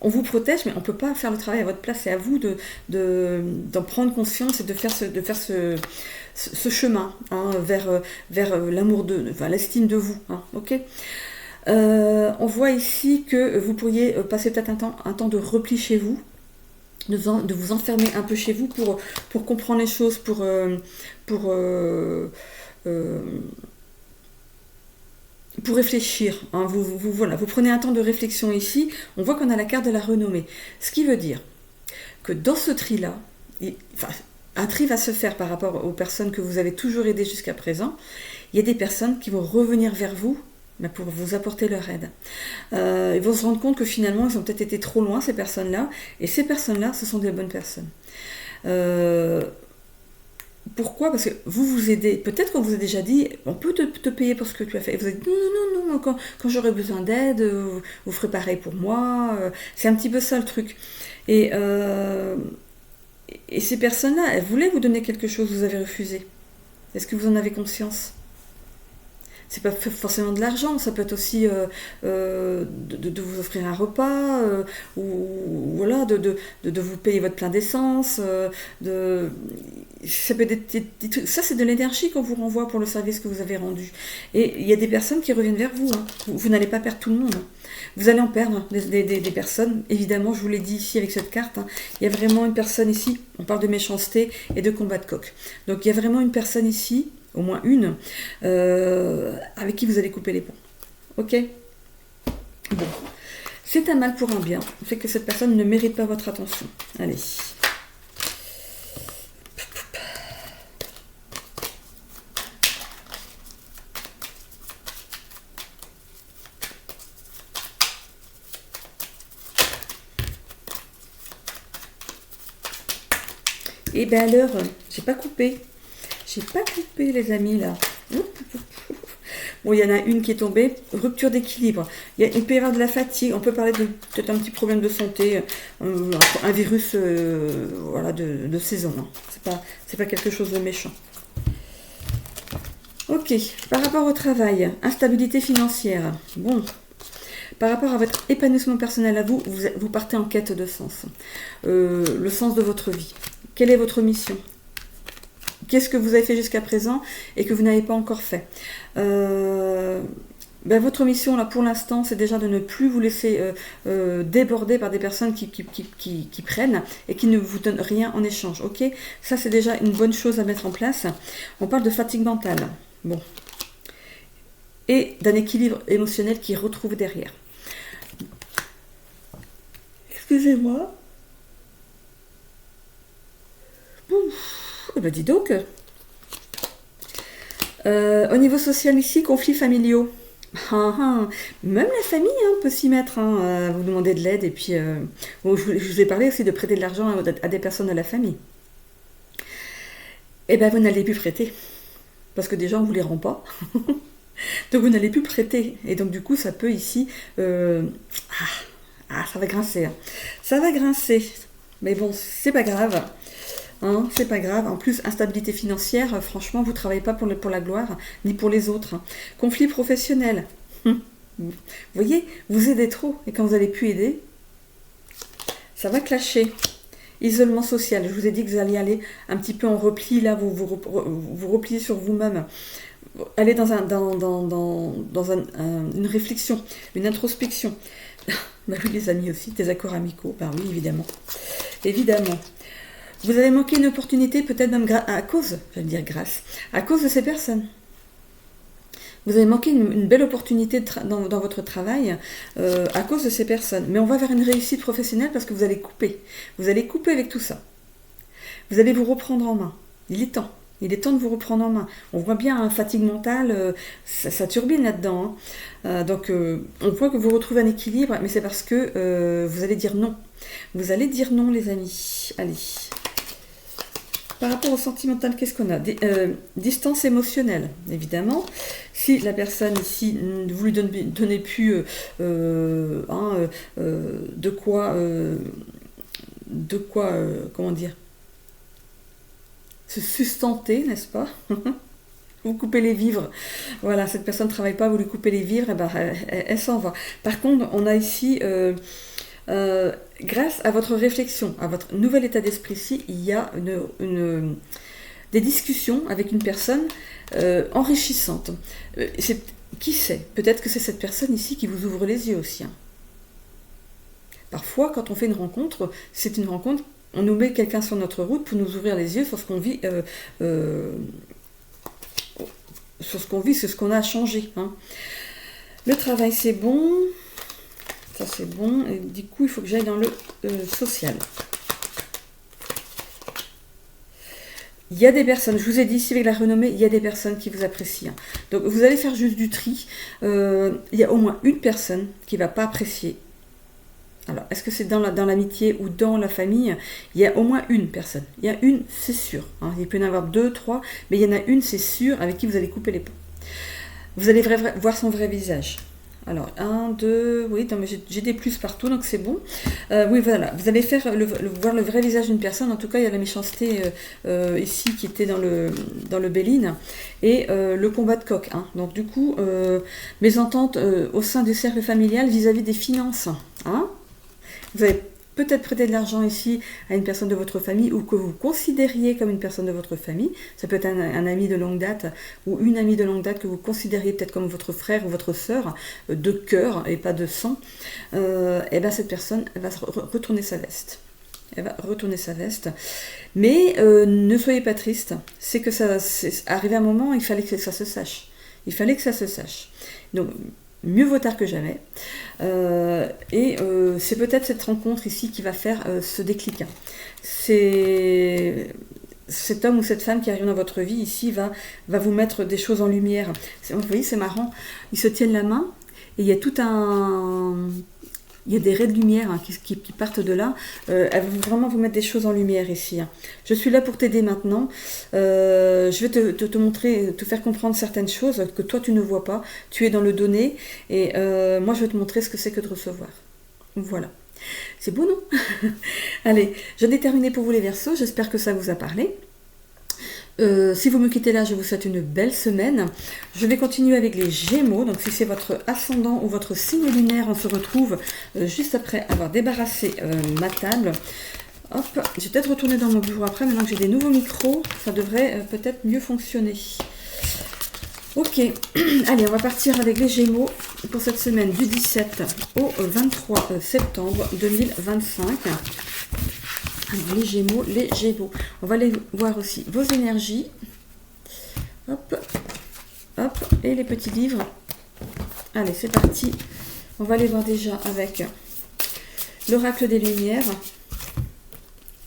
on vous protège, mais on ne peut pas faire le travail à votre place. C'est à vous d'en prendre conscience et de faire ce chemin hein, vers l'amour l'estime de vous. Hein, ok. On voit ici que vous pourriez passer peut-être un temps de repli chez vous, de vous enfermer un peu chez vous pour comprendre les choses, pour réfléchir. Hein. Vous prenez un temps de réflexion ici. On voit qu'on a la carte de la renommée. Ce qui veut dire que dans ce tri-là, un tri va se faire par rapport aux personnes que vous avez toujours aidées jusqu'à présent. Il y a des personnes qui vont revenir vers vous pour vous apporter leur aide. Ils vont se rendre compte que finalement, ils ont peut-être été trop loin, ces personnes-là. Et ces personnes-là, ce sont des bonnes personnes. Pourquoi? Parce que vous aidez. Peut-être qu'on vous a déjà dit, on peut te payer pour ce que tu as fait. Et vous avez dit, non, quand j'aurai besoin d'aide, vous ferez pareil pour moi. C'est un petit peu ça le truc. Et ces personnes-là, elles voulaient vous donner quelque chose, vous avez refusé. Est-ce que vous en avez conscience? C'est pas forcément de l'argent, ça peut être aussi de vous offrir un repas, ou voilà, de vous payer votre plein d'essence. Ça peut être des trucs. Ça, c'est de l'énergie qu'on vous renvoie pour le service que vous avez rendu. Et il y a des personnes qui reviennent vers vous. Hein. Vous n'allez pas perdre tout le monde. Hein. Vous allez en perdre des personnes. Évidemment, je vous l'ai dit ici avec cette carte. Hein. Il y a vraiment une personne ici. On parle de méchanceté et de combat de coq. Donc, il y a vraiment une personne ici. Au moins une, avec qui vous allez couper les ponts. Ok? Bon. C'est un mal pour un bien. C'est que cette personne ne mérite pas votre attention. Allez. Et bien alors, j'ai pas coupé. J'ai pas coupé les amis là. Bon, il y en a une qui est tombée, rupture d'équilibre. Il peut y avoir de la fatigue, on peut parler de peut-être un petit problème de santé, un virus voilà, de saison. Hein. C'est pas quelque chose de méchant. Ok, par rapport au travail, instabilité financière. Bon, par rapport à votre épanouissement personnel à vous partez en quête de sens. Le sens de votre vie. Quelle est votre mission ? Qu'est-ce que vous avez fait jusqu'à présent et que vous n'avez pas encore fait? Votre mission, là, pour l'instant, c'est déjà de ne plus vous laisser déborder par des personnes qui prennent et qui ne vous donnent rien en échange. Ok? Ça, c'est déjà une bonne chose à mettre en place. On parle de fatigue mentale. Bon. Et d'un équilibre émotionnel qui retrouve derrière. Excusez-moi. Ouf. Eh ben dis donc. Au niveau social ici, conflits familiaux. Même la famille peut s'y mettre, vous demander de l'aide. Et puis, je vous ai parlé aussi de prêter de l'argent à des personnes de la famille. Eh bien, vous n'allez plus prêter. Parce que déjà, on ne vous les rend pas. Donc, vous n'allez plus prêter. Et donc, du coup, ça peut ici... ça va grincer. Hein. Ça va grincer. Mais bon, c'est pas grave. Hein, c'est pas grave. En plus, instabilité financière, franchement, vous ne travaillez pas pour la gloire, ni pour les autres. Conflit professionnel. Vous voyez, vous aidez trop. Et quand vous n'allez plus aider, ça va clasher. Isolement social. Je vous ai dit que vous alliez aller un petit peu en repli. Là, vous repliez sur vous-même. Allez dans une réflexion, une introspection. Bah oui, les amis aussi, des accords amicaux. Bah oui, évidemment. Évidemment. Vous avez manqué une opportunité, peut-être même à cause de ces personnes. Vous avez manqué une belle opportunité dans votre travail à cause de ces personnes. Mais on va vers une réussite professionnelle parce que vous allez couper. Vous allez couper avec tout ça. Vous allez vous reprendre en main. Il est temps. Il est temps de vous reprendre en main. On voit bien, hein, fatigue mentale, ça turbine là-dedans. Hein. Donc, on voit que vous retrouvez un équilibre, mais c'est parce que vous allez dire non. Vous allez dire non, les amis. Allez. Par rapport au sentimental, qu'est-ce qu'on a? Distance émotionnelle, évidemment. Si la personne ici, vous lui donnez plus de quoi, comment dire, se sustenter, n'est-ce pas? Vous coupez les vivres. Voilà, cette personne ne travaille pas, vous lui coupez les vivres, et ben, elle s'en va. Par contre, on a ici... grâce à votre réflexion, à votre nouvel état d'esprit ici, il y a des discussions avec une personne enrichissantes. Qui sait? Peut-être que c'est cette personne ici qui vous ouvre les yeux aussi. Hein. Parfois, quand on fait une rencontre, c'est une rencontre, on nous met quelqu'un sur notre route pour nous ouvrir les yeux sur ce qu'on vit, sur ce qu'on a à changer. Hein. Le travail, c'est bon. Ça c'est bon, et du coup il faut que j'aille dans le social. Il y a des personnes, je vous ai dit ici avec la renommée, il y a des personnes qui vous apprécient. Donc vous allez faire juste du tri. Il y a au moins une personne qui ne va pas apprécier. Alors, est-ce que c'est dans l'amitié ou dans la famille? Il y a au moins une personne. Il y a une, c'est sûr. Hein. Il peut y en avoir 2, 3, mais il y en a une, c'est sûr, avec qui vous allez couper les ponts. Vous allez voir son vrai visage. Alors, 1, 2, oui, non, mais j'ai des plus partout, donc c'est bon. Oui, voilà, vous allez voir le vrai visage d'une personne. En tout cas, il y a la méchanceté ici qui était dans le Béline. Et le combat de coq. Hein. Donc, du coup, mésentente au sein du cercle familial vis-à-vis des finances. Hein. Vous avez peut-être prêté de l'argent ici à une personne de votre famille ou que vous considériez comme une personne de votre famille. Ça peut être un ami de longue date ou une amie de longue date que vous considériez peut-être comme votre frère ou votre sœur de cœur et pas de sang. Et bien cette personne elle va retourner sa veste. Elle va retourner sa veste. Mais ne soyez pas triste. C'est que ça, arrivé un moment, il fallait que ça se sache. Il fallait que ça se sache. Donc, mieux vaut tard que jamais. C'est peut-être cette rencontre ici qui va faire ce déclic. Hein. C'est cet homme ou cette femme qui arrive dans votre vie ici va vous mettre des choses en lumière. Vous voyez, c'est marrant. Ils se tiennent la main et il y a tout un... Il y a des raies de lumière hein, qui partent de là. Elles vont vraiment vous mettre des choses en lumière ici. Hein. Je suis là pour t'aider maintenant. Je vais te montrer, te faire comprendre certaines choses que toi tu ne vois pas. Tu es dans le donner et moi je vais te montrer ce que c'est que de recevoir. Voilà. C'est beau, non? Allez, j'en ai terminé pour vous les Verseaux. J'espère que ça vous a parlé. Si vous me quittez là, je vous souhaite une belle semaine. Je vais continuer avec les Gémeaux. Donc si c'est votre ascendant ou votre signe lunaire, on se retrouve juste après avoir débarrassé ma table. Hop, je vais peut-être retourner dans mon bureau après. Maintenant que j'ai des nouveaux micros, ça devrait peut-être mieux fonctionner. Ok, allez, on va partir avec les Gémeaux pour cette semaine du 17 au 23 septembre 2025. Les Gémeaux, les Gémeaux. On va aller voir aussi vos énergies. Hop, hop, et les petits livres. Allez, c'est parti. On va aller voir déjà avec l'oracle des Lumières.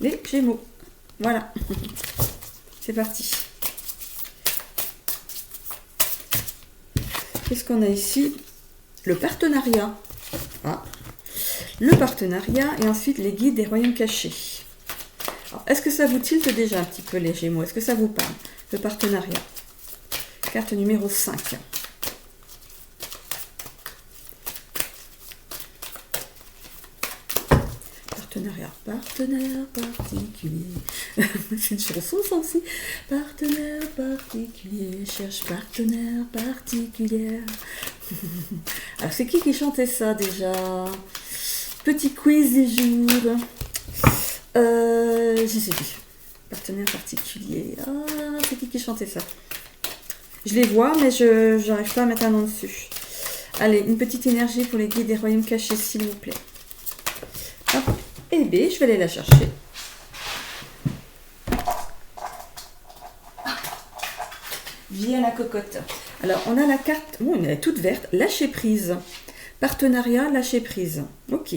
Les Gémeaux. Voilà. C'est parti. Qu'est-ce qu'on a ici? Le partenariat. Ah. Le partenariat et ensuite les guides des royaumes cachés. Est-ce que ça vous tilte déjà un petit peu les Gémeaux? Est-ce que ça vous parle? Le partenariat. Carte numéro 5. Partenariat. Partenaire particulier. C'est une chanson ça aussi. Partenaire particulier. Cherche partenaire particulière. Alors c'est qui chantait ça déjà? Petit quiz du jour. Je sais plus. Partenaire particulier. Ah, c'est qui chantait ça? Je les vois, mais je n'arrive pas à mettre un nom dessus. Allez, une petite énergie pour les guides des royaumes cachés, s'il vous plaît. Hop. Et B, je vais aller la chercher. Via la cocotte. Alors, on a la carte, bon, elle est toute verte, lâcher prise. Partenariat, lâcher prise. Ok.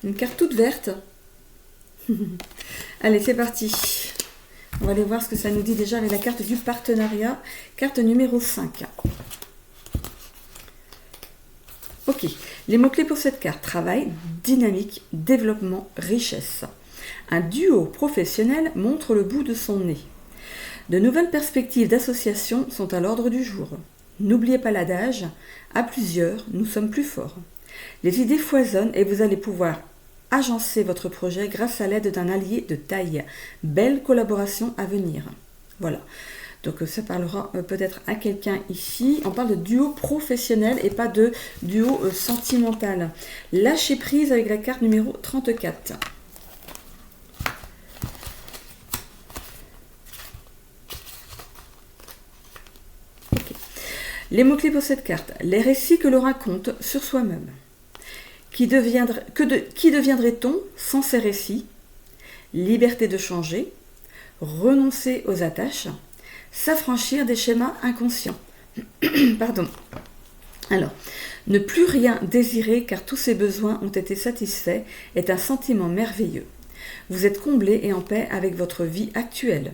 Une carte toute verte. Allez, c'est parti. On va aller voir ce que ça nous dit déjà avec la carte du partenariat, carte numéro 5. Ok, les mots-clés pour cette carte: travail, dynamique, développement, richesse. Un duo professionnel montre le bout de son nez. De nouvelles perspectives d'association sont à l'ordre du jour. N'oubliez pas l'adage, à plusieurs, nous sommes plus forts. Les idées foisonnent et vous allez pouvoir agencer votre projet grâce à l'aide d'un allié de taille. Belle collaboration à venir. Voilà. Donc ça parlera peut-être à quelqu'un ici. On parle de duo professionnel et pas de duo sentimental. Lâchez prise avec la carte numéro 34. Les mots-clés pour cette carte: les récits que l'on raconte sur soi-même. Qui deviendrait-on sans ces récits? Liberté de changer, renoncer aux attaches, s'affranchir des schémas inconscients. Pardon. Alors, ne plus rien désirer car tous ses besoins ont été satisfaits est un sentiment merveilleux. Vous êtes comblé et en paix avec votre vie actuelle.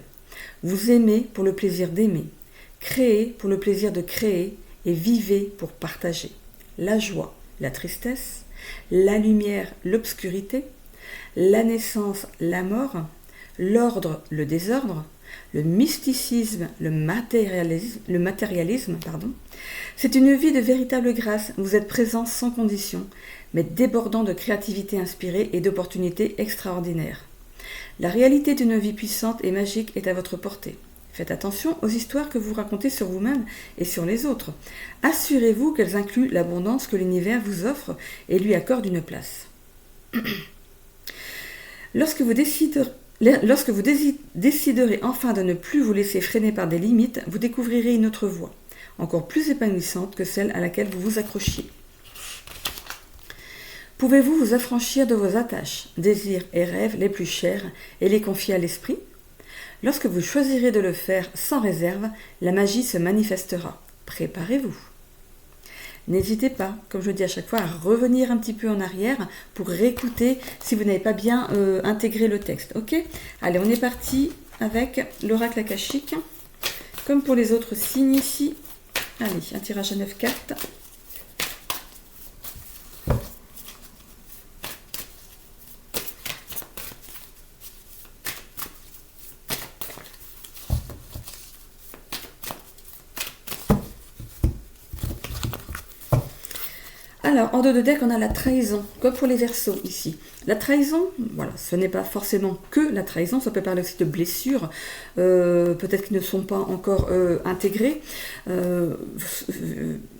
Vous aimez pour le plaisir d'aimer. Créez pour le plaisir de créer et vivez pour partager. La joie, la tristesse, la lumière, l'obscurité, la naissance, la mort, l'ordre, le désordre, le mysticisme, le matérialisme, C'est une vie de véritable grâce. Vous êtes présent sans condition, mais débordant de créativité inspirée et d'opportunités extraordinaires. La réalité d'une vie puissante et magique est à votre portée. Faites attention aux histoires que vous racontez sur vous-même et sur les autres. Assurez-vous qu'elles incluent l'abondance que l'univers vous offre et lui accorde une place. Lorsque vous déciderez enfin de ne plus vous laisser freiner par des limites, vous découvrirez une autre voie, encore plus épanouissante que celle à laquelle vous vous accrochiez. Pouvez-vous vous affranchir de vos attaches, désirs et rêves les plus chers et les confier à l'esprit ? Lorsque vous choisirez de le faire sans réserve, la magie se manifestera. Préparez-vous. N'hésitez pas, comme je dis à chaque fois, à revenir un petit peu en arrière pour réécouter si vous n'avez pas bien intégré le texte. Ok ? Allez, on est parti avec l'oracle akashique. Comme pour les autres signes ici. Allez, un tirage à 9 cartes. Alors, en dos de deck, on a la trahison, comme pour les Verseaux ici. La trahison, voilà, ce n'est pas forcément que la trahison, ça peut parler aussi de blessures, peut-être qui ne sont pas encore intégrées,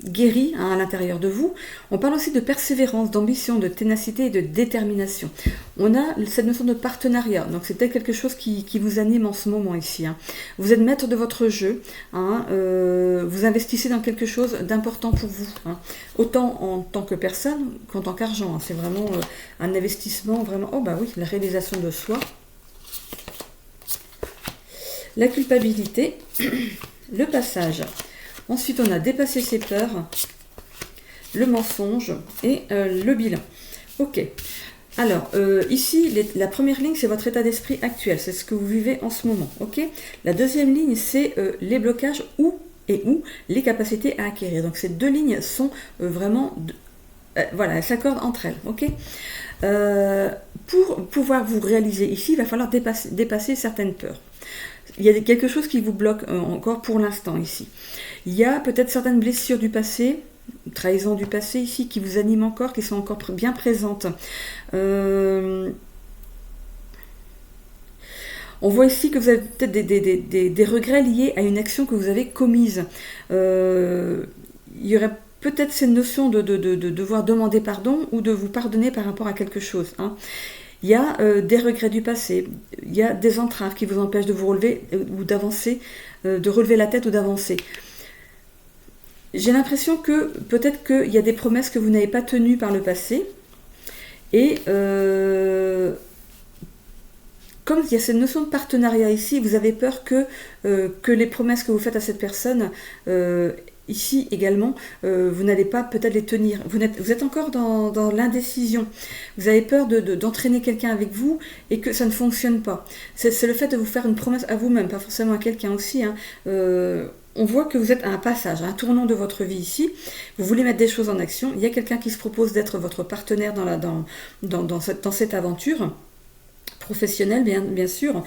guéries à l'intérieur de vous. On parle aussi de persévérance, d'ambition, de ténacité et de détermination. On a cette notion de partenariat, donc c'est peut-être quelque chose qui vous anime en ce moment ici. Vous êtes maître de votre jeu, vous investissez dans quelque chose d'important pour vous, autant en tant que personne qu'en tant qu'argent. C'est vraiment un investissement, vraiment, oh bah oui, la réalisation de soi. La culpabilité, le passage. Ensuite, on a dépassé ses peurs, le mensonge et le bilan. Ok. Alors, ici, la première ligne, c'est votre état d'esprit actuel. C'est ce que vous vivez en ce moment. Ok. La deuxième ligne, c'est les blocages où les capacités à acquérir. Donc, ces deux lignes sont vraiment... voilà, elles s'accordent entre elles. Ok. Pour pouvoir vous réaliser ici, il va falloir dépasser certaines peurs. Il y a quelque chose qui vous bloque encore pour l'instant ici. Il y a peut-être certaines blessures du passé, trahison du passé ici, qui vous animent encore, qui sont encore bien présentes. On voit ici que vous avez peut-être des regrets liés à une action que vous avez commise. Il y aurait peut-être cette notion de devoir demander pardon ou de vous pardonner par rapport à quelque chose. Il y a des regrets du passé, il y a des entraves qui vous empêchent de vous relever ou d'avancer, de relever la tête ou d'avancer. J'ai l'impression que peut-être qu'il y a des promesses que vous n'avez pas tenues par le passé. Et comme il y a cette notion de partenariat ici, vous avez peur que les promesses que vous faites à cette personne ici également, vous n'allez pas peut-être les tenir. Vous êtes encore dans l'indécision. Vous avez peur d'entraîner quelqu'un avec vous et que ça ne fonctionne pas. C'est le fait de vous faire une promesse à vous-même, pas forcément à quelqu'un aussi. Hein. On voit que vous êtes à un passage, à un tournant de votre vie ici. Vous voulez mettre des choses en action. Il y a quelqu'un qui se propose d'être votre partenaire dans cette aventure professionnel, bien sûr.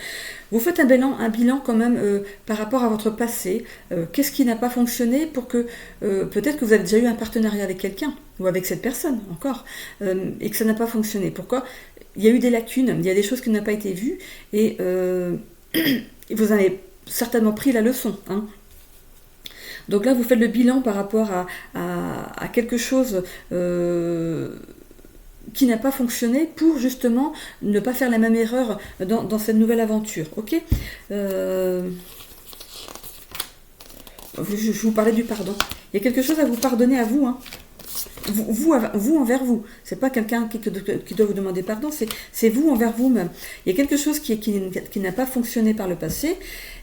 Vous faites un bilan quand même par rapport à votre passé. Qu'est-ce qui n'a pas fonctionné pour que peut-être que vous avez déjà eu un partenariat avec quelqu'un ou avec cette personne encore et que ça n'a pas fonctionné. Pourquoi? Il y a eu des lacunes, il y a des choses qui n'ont pas été vues et vous avez certainement pris la leçon. Hein. Donc là, vous faites le bilan par rapport à quelque chose qui n'a pas fonctionné pour justement ne pas faire la même erreur dans cette nouvelle aventure. Ok, je vous parlais du pardon. Il y a quelque chose à vous pardonner à vous. Hein. Vous envers vous. C'est pas quelqu'un qui doit vous demander pardon, c'est vous envers vous-même. Il y a quelque chose qui n'a pas fonctionné par le passé.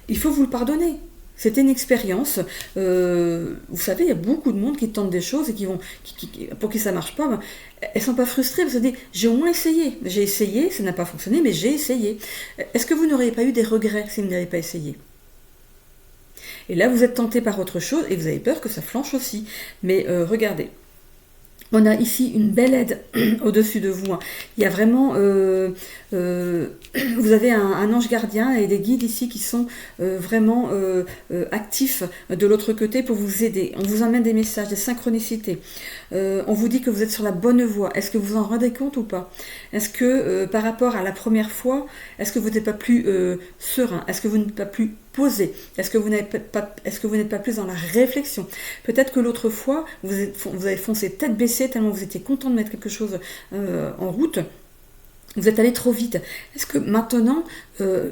Il faut vous le pardonner. C'était une expérience. Vous savez, il y a beaucoup de monde qui tente des choses et pour qui ça ne marche pas. Ben, elles ne sont pas frustrées. Vous savez, j'ai au moins essayé. J'ai essayé, ça n'a pas fonctionné, mais j'ai essayé. Est-ce que vous n'auriez pas eu des regrets si vous n'avez pas essayé? Et là, vous êtes tenté par autre chose et vous avez peur que ça flanche aussi. Mais regardez. On a ici une belle aide au-dessus de vous. Hein. Il y a vraiment... vous avez un ange gardien et des guides ici qui sont vraiment actifs de l'autre côté pour vous aider. On vous emmène des messages, des synchronicités. On vous dit que vous êtes sur la bonne voie. Est-ce que vous en rendez compte ou pas? Est-ce que par rapport à la première fois, est-ce que vous n'êtes pas plus serein? Est-ce que vous n'êtes pas plus posé? Est-ce que vous n'êtes pas plus dans la réflexion? Peut-être que l'autre fois, vous avez foncé tête baissée tellement vous étiez content de mettre quelque chose en route. Vous êtes allé trop vite. Est-ce que maintenant,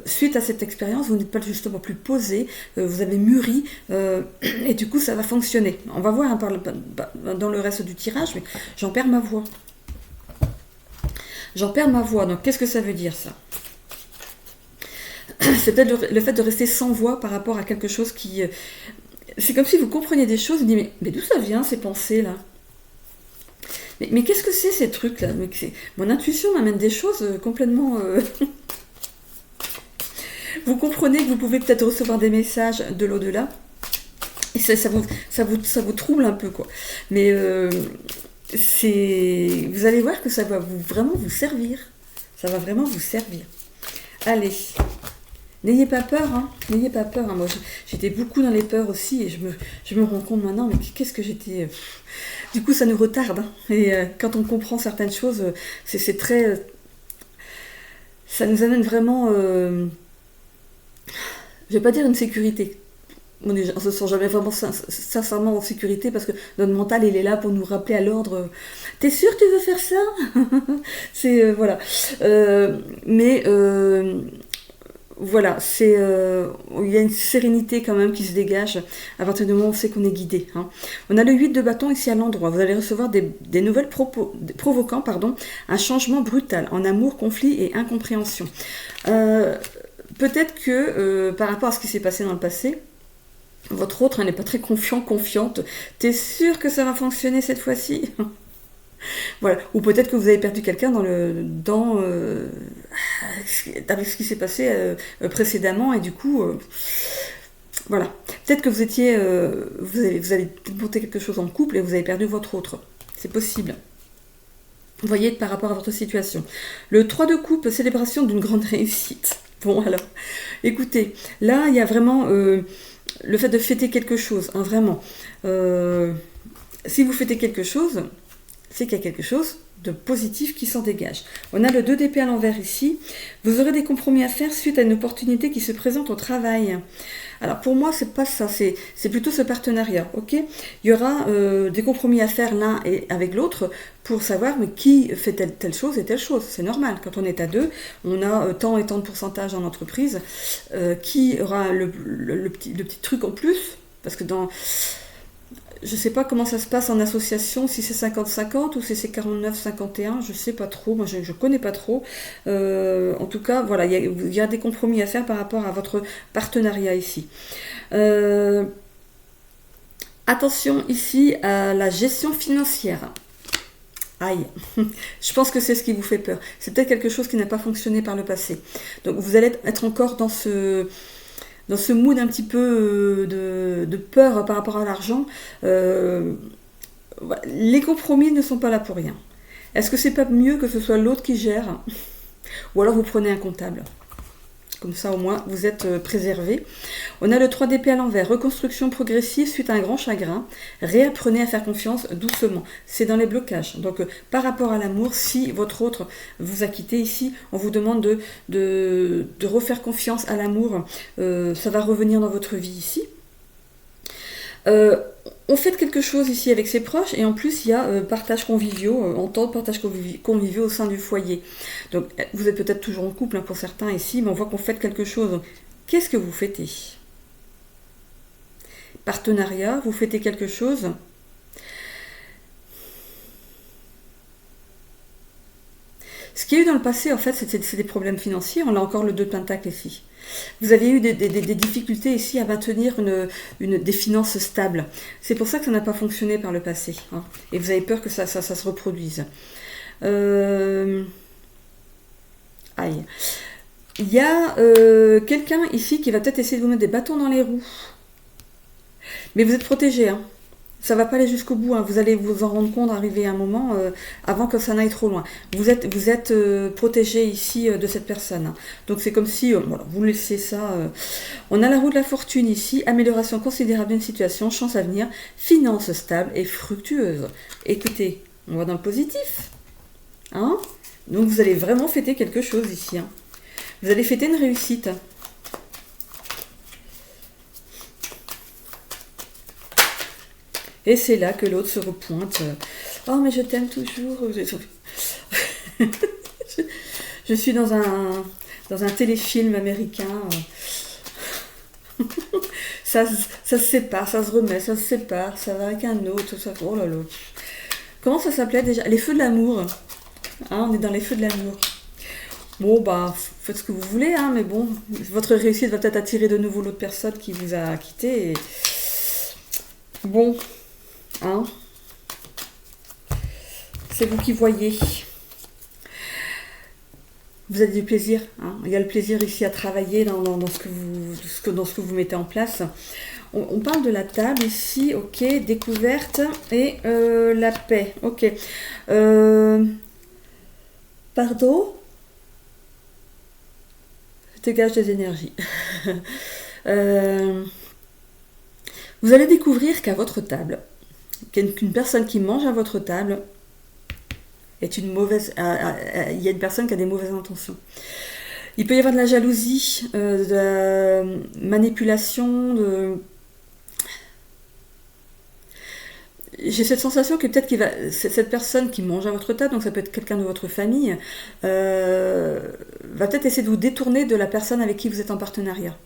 suite à cette expérience, vous n'êtes pas justement plus posé, vous avez mûri, et du coup ça va fonctionner. On va voir dans le reste du tirage, mais j'en perds ma voix. J'en perds ma voix, donc qu'est-ce que ça veut dire ça? C'est peut-être le fait de rester sans voix par rapport à quelque chose qui... c'est comme si vous compreniez des choses, vous dites, mais d'où ça vient ces pensées-là? Mais qu'est-ce que c'est ces trucs-là? Mon intuition m'amène des choses complètement... Vous comprenez que vous pouvez peut-être recevoir des messages de l'au-delà. Et ça vous trouble un peu, quoi. Mais vous allez voir que ça va vraiment vous servir. Ça va vraiment vous servir. Allez. N'ayez pas peur, hein. N'ayez pas peur. Hein. Moi, j'étais beaucoup dans les peurs aussi et je me rends compte maintenant, mais qu'est-ce que j'étais... Du coup, ça nous retarde. Hein. Et quand on comprend certaines choses, c'est très... ça nous amène vraiment... je vais pas dire une sécurité. On ne se sent jamais vraiment sincèrement en sécurité parce que notre mental, il est là pour nous rappeler à l'ordre. T'es sûr que tu veux faire ça? C'est... voilà. Mais... voilà, il y a une sérénité quand même qui se dégage à partir du moment où on sait qu'on est guidé. Hein. On a le 8 de bâton ici à l'endroit. Vous allez recevoir des nouvelles provoquant un changement brutal en amour, conflit et incompréhension. Peut-être que par rapport à ce qui s'est passé dans le passé, votre autre n'est pas très confiante. T'es sûr que ça va fonctionner cette fois-ci? Voilà. Ou peut-être que vous avez perdu quelqu'un avec ce qui s'est passé précédemment et du coup voilà, peut-être que vous avez monté quelque chose en couple et vous avez perdu votre autre, c'est possible. Vous voyez, par rapport à votre situation. Le 3 de coupe, célébration d'une grande réussite. Bon alors, écoutez, là il y a vraiment le fait de fêter quelque chose, hein, vraiment. Si vous fêtez quelque chose, c'est qu'il y a quelque chose de positif qui s'en dégage. On a le 2 d'épée à l'envers ici. Vous aurez des compromis à faire suite à une opportunité qui se présente au travail. Alors pour moi, c'est pas ça, c'est plutôt ce partenariat, ok? Il y aura des compromis à faire l'un et avec l'autre pour savoir mais qui fait telle chose et telle chose. C'est normal, quand on est à deux, on a tant et tant de pourcentage en entreprise. Qui aura le petit truc en plus? Parce que je ne sais pas comment ça se passe en association, si c'est 50-50 ou si c'est 49-51, je ne sais pas trop, moi je ne connais pas trop. En tout cas, voilà, il y a des compromis à faire par rapport à votre partenariat ici. Attention ici à la gestion financière. Aïe, je pense que c'est ce qui vous fait peur. C'est peut-être quelque chose qui n'a pas fonctionné par le passé. Donc vous allez être encore dans ce mood un petit peu de peur par rapport à l'argent. Les compromis ne sont pas là pour rien. Est-ce que c'est pas mieux que ce soit l'autre qui gère? Ou alors vous prenez un comptable. Comme ça, au moins, vous êtes préservé. On a le 3 d'épée à l'envers. Reconstruction progressive suite à un grand chagrin. Réapprenez à faire confiance doucement. C'est dans les blocages. Donc, par rapport à l'amour, si votre autre vous a quitté ici, on vous demande de refaire confiance à l'amour. Ça va revenir dans votre vie ici. On fait quelque chose ici avec ses proches et en plus il y a partage conviviaux, temps de partage conviviaux au sein du foyer. Donc vous êtes peut-être toujours en couple pour certains ici, mais on voit qu'on fait quelque chose. Qu'est-ce que vous fêtez? Partenariat, vous fêtez quelque chose? Ce qu'il y a eu dans le passé, en fait, c'est des problèmes financiers. On a encore le 2 de Pentacle ici. Vous avez eu des difficultés ici à maintenir des finances stables. C'est pour ça que ça n'a pas fonctionné par le passé. Hein. Et vous avez peur que ça se reproduise. Aïe. Il y a quelqu'un ici qui va peut-être essayer de vous mettre des bâtons dans les roues. Mais vous êtes protégé, hein. Ça va pas aller jusqu'au bout, hein. Vous allez vous en rendre compte arriver à un moment avant que ça n'aille trop loin. Vous êtes protégé ici de cette personne. Hein. Donc c'est comme si voilà, vous laissez ça. On a la roue de la fortune ici, amélioration considérable d'une situation, chance à venir, finances stables et fructueuses. Écoutez, on va dans le positif. Hein. Donc vous allez vraiment fêter quelque chose ici. Hein. Vous allez fêter une réussite. Et c'est là que l'autre se repointe. Oh, mais je t'aime toujours. Je suis dans un téléfilm américain. Ça se sépare, ça se remet, ça se sépare, ça va avec un autre. Ça... Oh là là. Comment ça s'appelait déjà? Les feux de l'amour. Hein, on est dans les feux de l'amour. Bon, bah, faites ce que vous voulez, hein, mais bon, votre réussite va peut-être attirer de nouveau l'autre personne qui vous a quitté. Et... Bon. Hein, c'est vous qui voyez. Vous avez du plaisir. Hein. Il y a le plaisir ici à travailler dans ce que vous mettez en place. On parle de la table ici, ok, découverte et la paix, ok. Pardon? Je dégage des énergies. Vous allez découvrir qu'à votre table, qu'une personne qui mange à votre table est une mauvaise... il y a une personne qui a des mauvaises intentions. Il peut y avoir de la jalousie, de la manipulation, J'ai cette sensation que peut-être cette personne qui mange à votre table, donc ça peut être quelqu'un de votre famille, va peut-être essayer de vous détourner de la personne avec qui vous êtes en partenariat.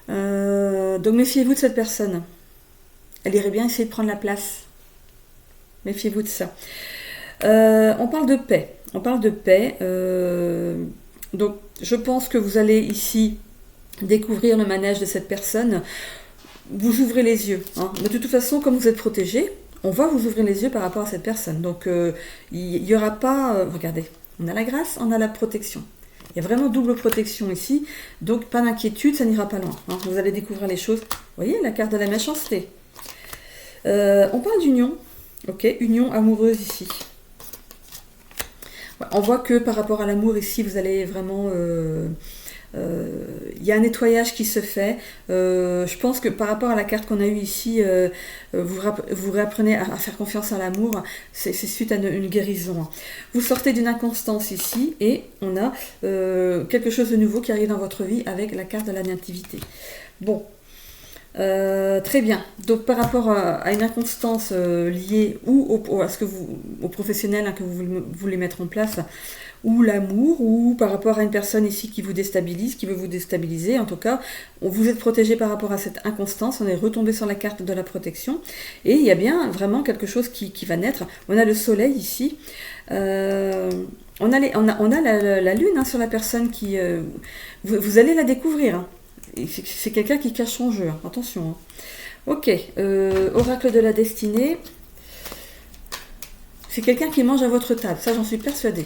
Donc méfiez-vous de cette personne. Elle irait bien essayer de prendre la place. Méfiez-vous de ça. On parle de paix. On parle de paix. Donc, je pense que vous allez ici découvrir le manège de cette personne. Vous ouvrez les yeux. Hein. Mais de toute façon, comme vous êtes protégé, on va vous ouvrir les yeux par rapport à cette personne. Donc, il n'y aura pas... regardez, on a la grâce, on a la protection. Il y a vraiment double protection ici. Donc, pas d'inquiétude, ça n'ira pas loin. Hein. Vous allez découvrir les choses. Vous voyez, la carte de la méchanceté. On parle d'union, ok, union amoureuse ici. On voit que par rapport à l'amour ici, vous allez vraiment... il y a un nettoyage qui se fait. Je pense que par rapport à la carte qu'on a eue ici, vous réapprenez à faire confiance à l'amour. C'est suite à une guérison. Vous sortez d'une inconstance ici et on a quelque chose de nouveau qui arrive dans votre vie avec la carte de la nativité. Bon. Très bien. Donc par rapport à une inconstance liée ou au professionnel hein, que vous voulez mettre en place, ou l'amour, ou par rapport à une personne ici qui vous déstabilise, qui veut vous déstabiliser, en tout cas, vous êtes protégé par rapport à cette inconstance, on est retombé sur la carte de la protection, et il y a bien vraiment quelque chose qui va naître. On a le soleil ici, on a la lune hein, sur la personne qui... vous allez la découvrir, hein. C'est quelqu'un qui cache son jeu, hein. Attention. Hein. Ok, oracle de la destinée. C'est quelqu'un qui mange à votre table, ça j'en suis persuadée.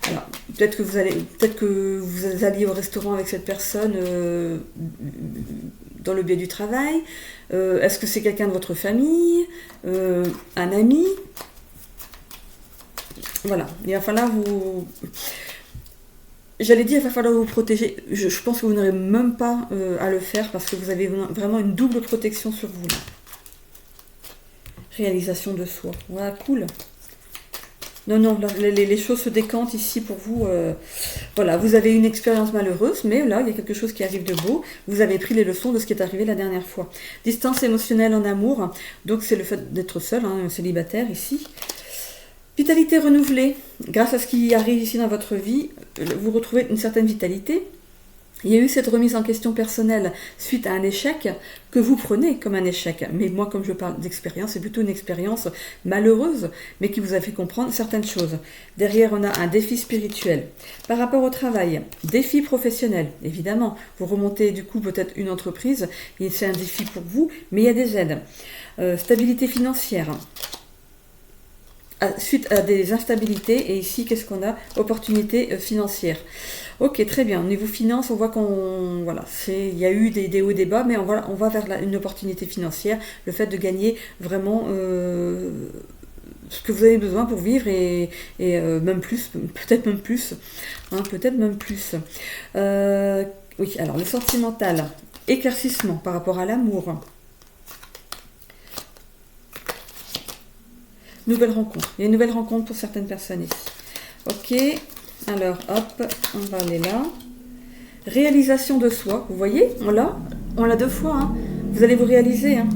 Alors, peut-être que vous alliez au restaurant avec cette personne dans le biais du travail. Est-ce que c'est quelqu'un de votre famille, un ami? Voilà, il va falloir vous... J'allais dire, il va falloir vous protéger. Je pense que vous n'aurez même pas à le faire parce que vous avez vraiment une double protection sur vous là. Réalisation de soi. Voilà, cool. Non, non, là, les choses se décantent ici pour vous. Voilà, vous avez une expérience malheureuse, mais là, il y a quelque chose qui arrive de beau. Vous avez pris les leçons de ce qui est arrivé la dernière fois. Distance émotionnelle en amour, donc c'est le fait d'être seul, hein, célibataire ici. Vitalité renouvelée, grâce à ce qui arrive ici dans votre vie, vous retrouvez une certaine vitalité. Il y a eu cette remise en question personnelle suite à un échec que vous prenez comme un échec. Mais moi, comme je parle d'expérience, c'est plutôt une expérience malheureuse, mais qui vous a fait comprendre certaines choses. Derrière, on a un défi spirituel. Par rapport au travail, défi professionnel, évidemment. Vous remontez du coup peut-être une entreprise, et c'est un défi pour vous, mais il y a des aides. Stabilité financière. Suite à des instabilités, et ici, qu'est-ce qu'on a? Opportunité financière. Ok, très bien. Au niveau finance, on voit voilà, il y a eu des hauts et des bas, mais on va vers une opportunité financière, le fait de gagner vraiment ce que vous avez besoin pour vivre et même plus, peut-être même plus, hein, peut-être même plus. Oui, alors le sentimental, éclaircissement par rapport à l'amour. Nouvelle rencontre. Il y a une nouvelle rencontre pour certaines personnes ici. Ok. Alors, hop, on va aller là. Réalisation de soi. Vous voyez, on l'a deux fois. Hein. Vous allez vous réaliser. Hein.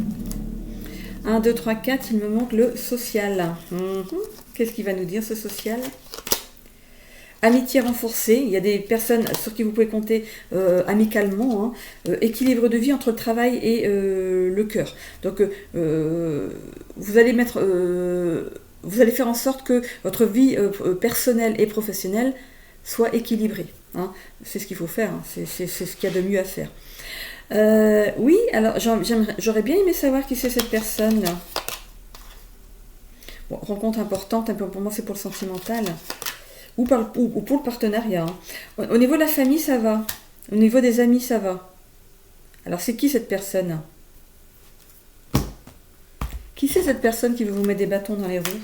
1, 2, 3, 4. Il me manque le social. Qu'est-ce qu'il va nous dire, ce social? Amitié renforcée, il y a des personnes sur qui vous pouvez compter amicalement, hein. Équilibre de vie entre le travail et le cœur. Donc vous allez faire en sorte que votre vie personnelle et professionnelle soit équilibrée. Hein. C'est ce qu'il faut faire, hein. C'est ce qu'il y a de mieux à faire. Oui, alors j'aurais bien aimé savoir qui c'est cette personne. Bon, rencontre importante, un peu pour moi c'est pour le sentimental. Ou pour le partenariat. Hein. Au niveau de la famille, ça va. Au niveau des amis, ça va. Alors, c'est qui cette personne? Qui c'est cette personne qui veut vous mettre des bâtons dans les roues?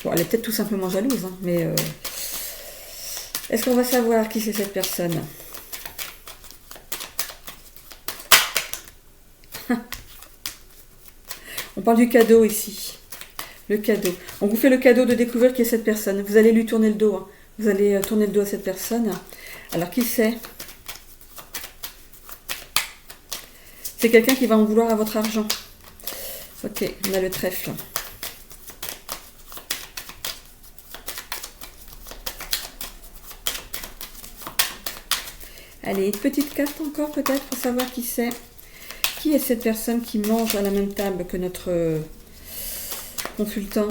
Bon, elle est peut-être tout simplement jalouse, hein, mais... Est-ce qu'on va savoir qui c'est cette personne? On parle du cadeau ici. Le cadeau. On vous fait le cadeau de découvrir qui est cette personne. Vous allez lui tourner le dos. Hein. Vous allez tourner le dos à cette personne. Alors, qui c'est? C'est quelqu'un qui va en vouloir à votre argent. Ok, on a le trèfle. Allez, une petite carte encore peut-être pour savoir qui c'est. Qui est cette personne qui mange à la même table que notre consultant?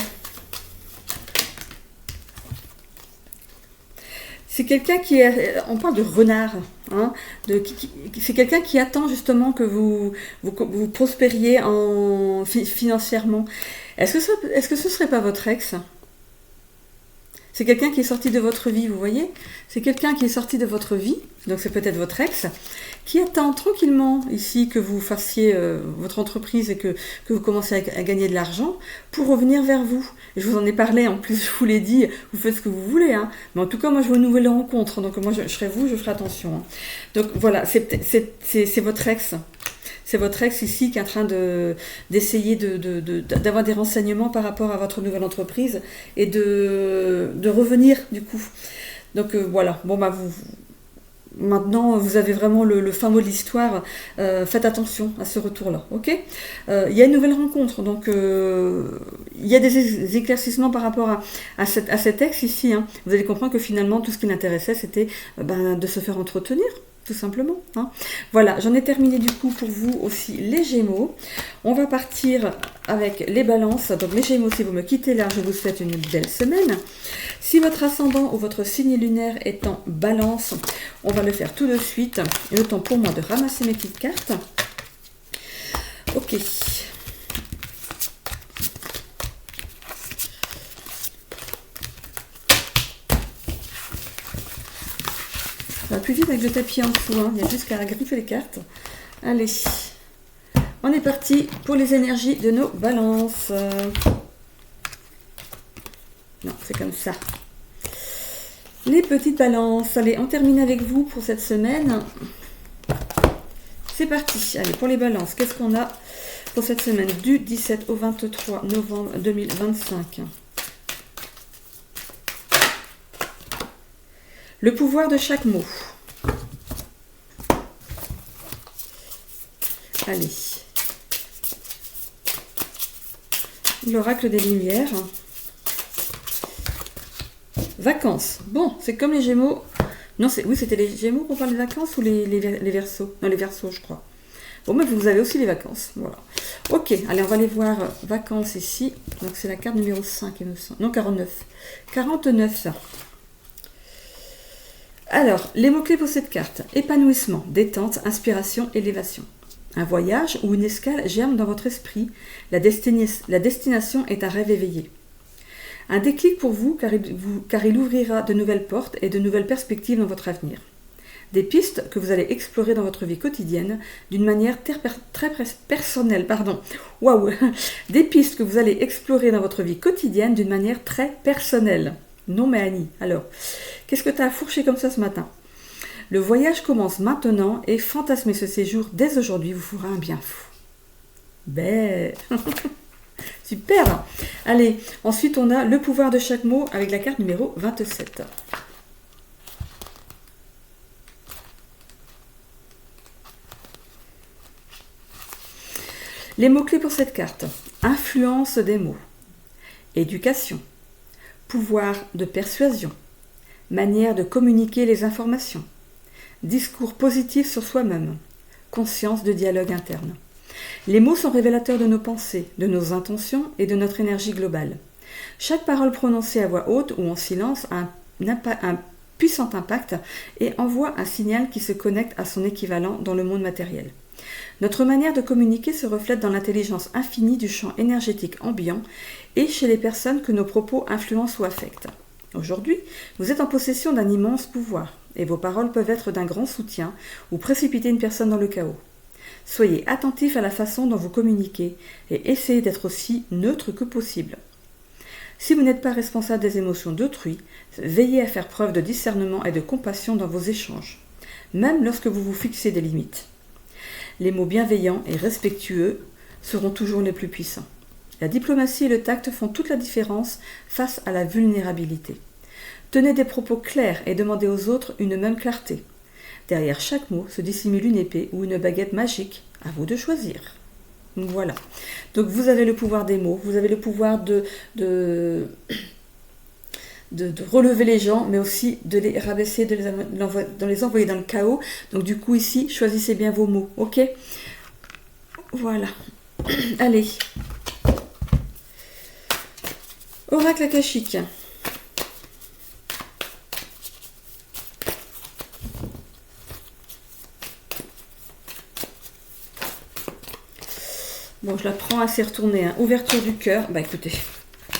C'est quelqu'un qui est... On parle de renard. Hein, c'est quelqu'un qui attend justement que vous prospériez financièrement. Est-ce que ce ne serait pas votre ex? C'est quelqu'un qui est sorti de votre vie, vous voyez? C'est quelqu'un qui est sorti de votre vie, donc c'est peut-être votre ex, qui attend tranquillement ici que vous fassiez votre entreprise et que vous commencez à gagner de l'argent pour revenir vers vous. Et je vous en ai parlé, en plus je vous l'ai dit, vous faites ce que vous voulez. Hein. Mais en tout cas, moi je veux une nouvelle rencontre, donc moi je serai vous, je ferai attention. Hein. Donc voilà, c'est votre ex. C'est votre ex ici qui est en train d'essayer d'avoir des renseignements par rapport à votre nouvelle entreprise et de revenir du coup. Donc voilà, bon bah maintenant vous avez vraiment le fin mot de l'histoire. Faites attention à ce retour-là, ok? Il y a une nouvelle rencontre, donc il y a des éclaircissements par rapport à cet ex ici. Hein. Vous allez comprendre que finalement tout ce qui l'intéressait c'était de se faire entretenir. tout simplement. Hein. Voilà, j'en ai terminé du coup pour vous aussi les Gémeaux. On va partir avec les Balances. Donc les Gémeaux, si vous me quittez là, je vous souhaite une belle semaine. Si votre ascendant ou votre signe lunaire est en Balance, on va le faire tout de suite. Le temps pour moi de ramasser mes petites cartes. Ok. Ça va plus vite avec le tapis en dessous, hein. Il y a juste qu'à griffer les cartes. Allez, on est parti pour les énergies de nos balances. Non, c'est comme ça. Les petites balances. Allez, on termine avec vous pour cette semaine. C'est parti. Allez, pour les balances, qu'est-ce qu'on a pour cette semaine du 17 au 23 novembre 2025? Le pouvoir de chaque mot. Allez. L'oracle des Lumières. Vacances. Bon, c'est comme les Gémeaux. Non, oui, c'était les Gémeaux qu'on parle des vacances ou les Verseaux? Non, les Verseaux, je crois. Bon, mais vous avez aussi les vacances. Voilà. Ok, allez, on va aller voir vacances ici. Donc, c'est la carte numéro 5, il me semble. Non, 49. 49, ça. Alors, les mots-clés pour cette carte. Épanouissement, détente, inspiration, élévation. Un voyage ou une escale germe dans votre esprit. La destination est un rêve éveillé. Un déclic pour vous car il ouvrira de nouvelles portes et de nouvelles perspectives dans votre avenir. Des pistes que vous allez explorer dans votre vie quotidienne d'une manière très personnelle. Waouh. Des pistes que vous allez explorer dans votre vie quotidienne d'une manière très personnelle. Non mais Annie, alors, qu'est-ce que tu as fourché comme ça ce matin? Le voyage commence maintenant et fantasmer ce séjour dès aujourd'hui vous fera un bien fou. Ben, super. Allez, ensuite on a le pouvoir de chaque mot avec la carte numéro 27. Les mots-clés pour cette carte. Influence des mots. Éducation. Pouvoir de persuasion. Manière de communiquer les informations. Discours positif sur soi-même. Conscience de dialogue interne. Les mots sont révélateurs de nos pensées, de nos intentions et de notre énergie globale. Chaque parole prononcée à voix haute ou en silence a un puissant impact et envoie un signal qui se connecte à son équivalent dans le monde matériel. Notre manière de communiquer se reflète dans l'intelligence infinie du champ énergétique ambiant et chez les personnes que nos propos influencent ou affectent. Aujourd'hui, vous êtes en possession d'un immense pouvoir et vos paroles peuvent être d'un grand soutien ou précipiter une personne dans le chaos. Soyez attentifs à la façon dont vous communiquez et essayez d'être aussi neutre que possible. Si vous n'êtes pas responsable des émotions d'autrui, veillez à faire preuve de discernement et de compassion dans vos échanges, même lorsque vous vous fixez des limites. Les mots bienveillants et respectueux seront toujours les plus puissants. La diplomatie et le tact font toute la différence face à la vulnérabilité. Tenez des propos clairs et demandez aux autres une même clarté. Derrière chaque mot se dissimule une épée ou une baguette magique, à vous de choisir. Voilà. Donc vous avez le pouvoir des mots, vous avez le pouvoir de relever les gens, mais aussi de les rabaisser, de les envoyer dans le chaos. Donc du coup ici, choisissez bien vos mots, ok? Voilà. Allez. Oracle akashique. Bon, je la prends assez retournée. Hein. Ouverture du cœur. Bah écoutez,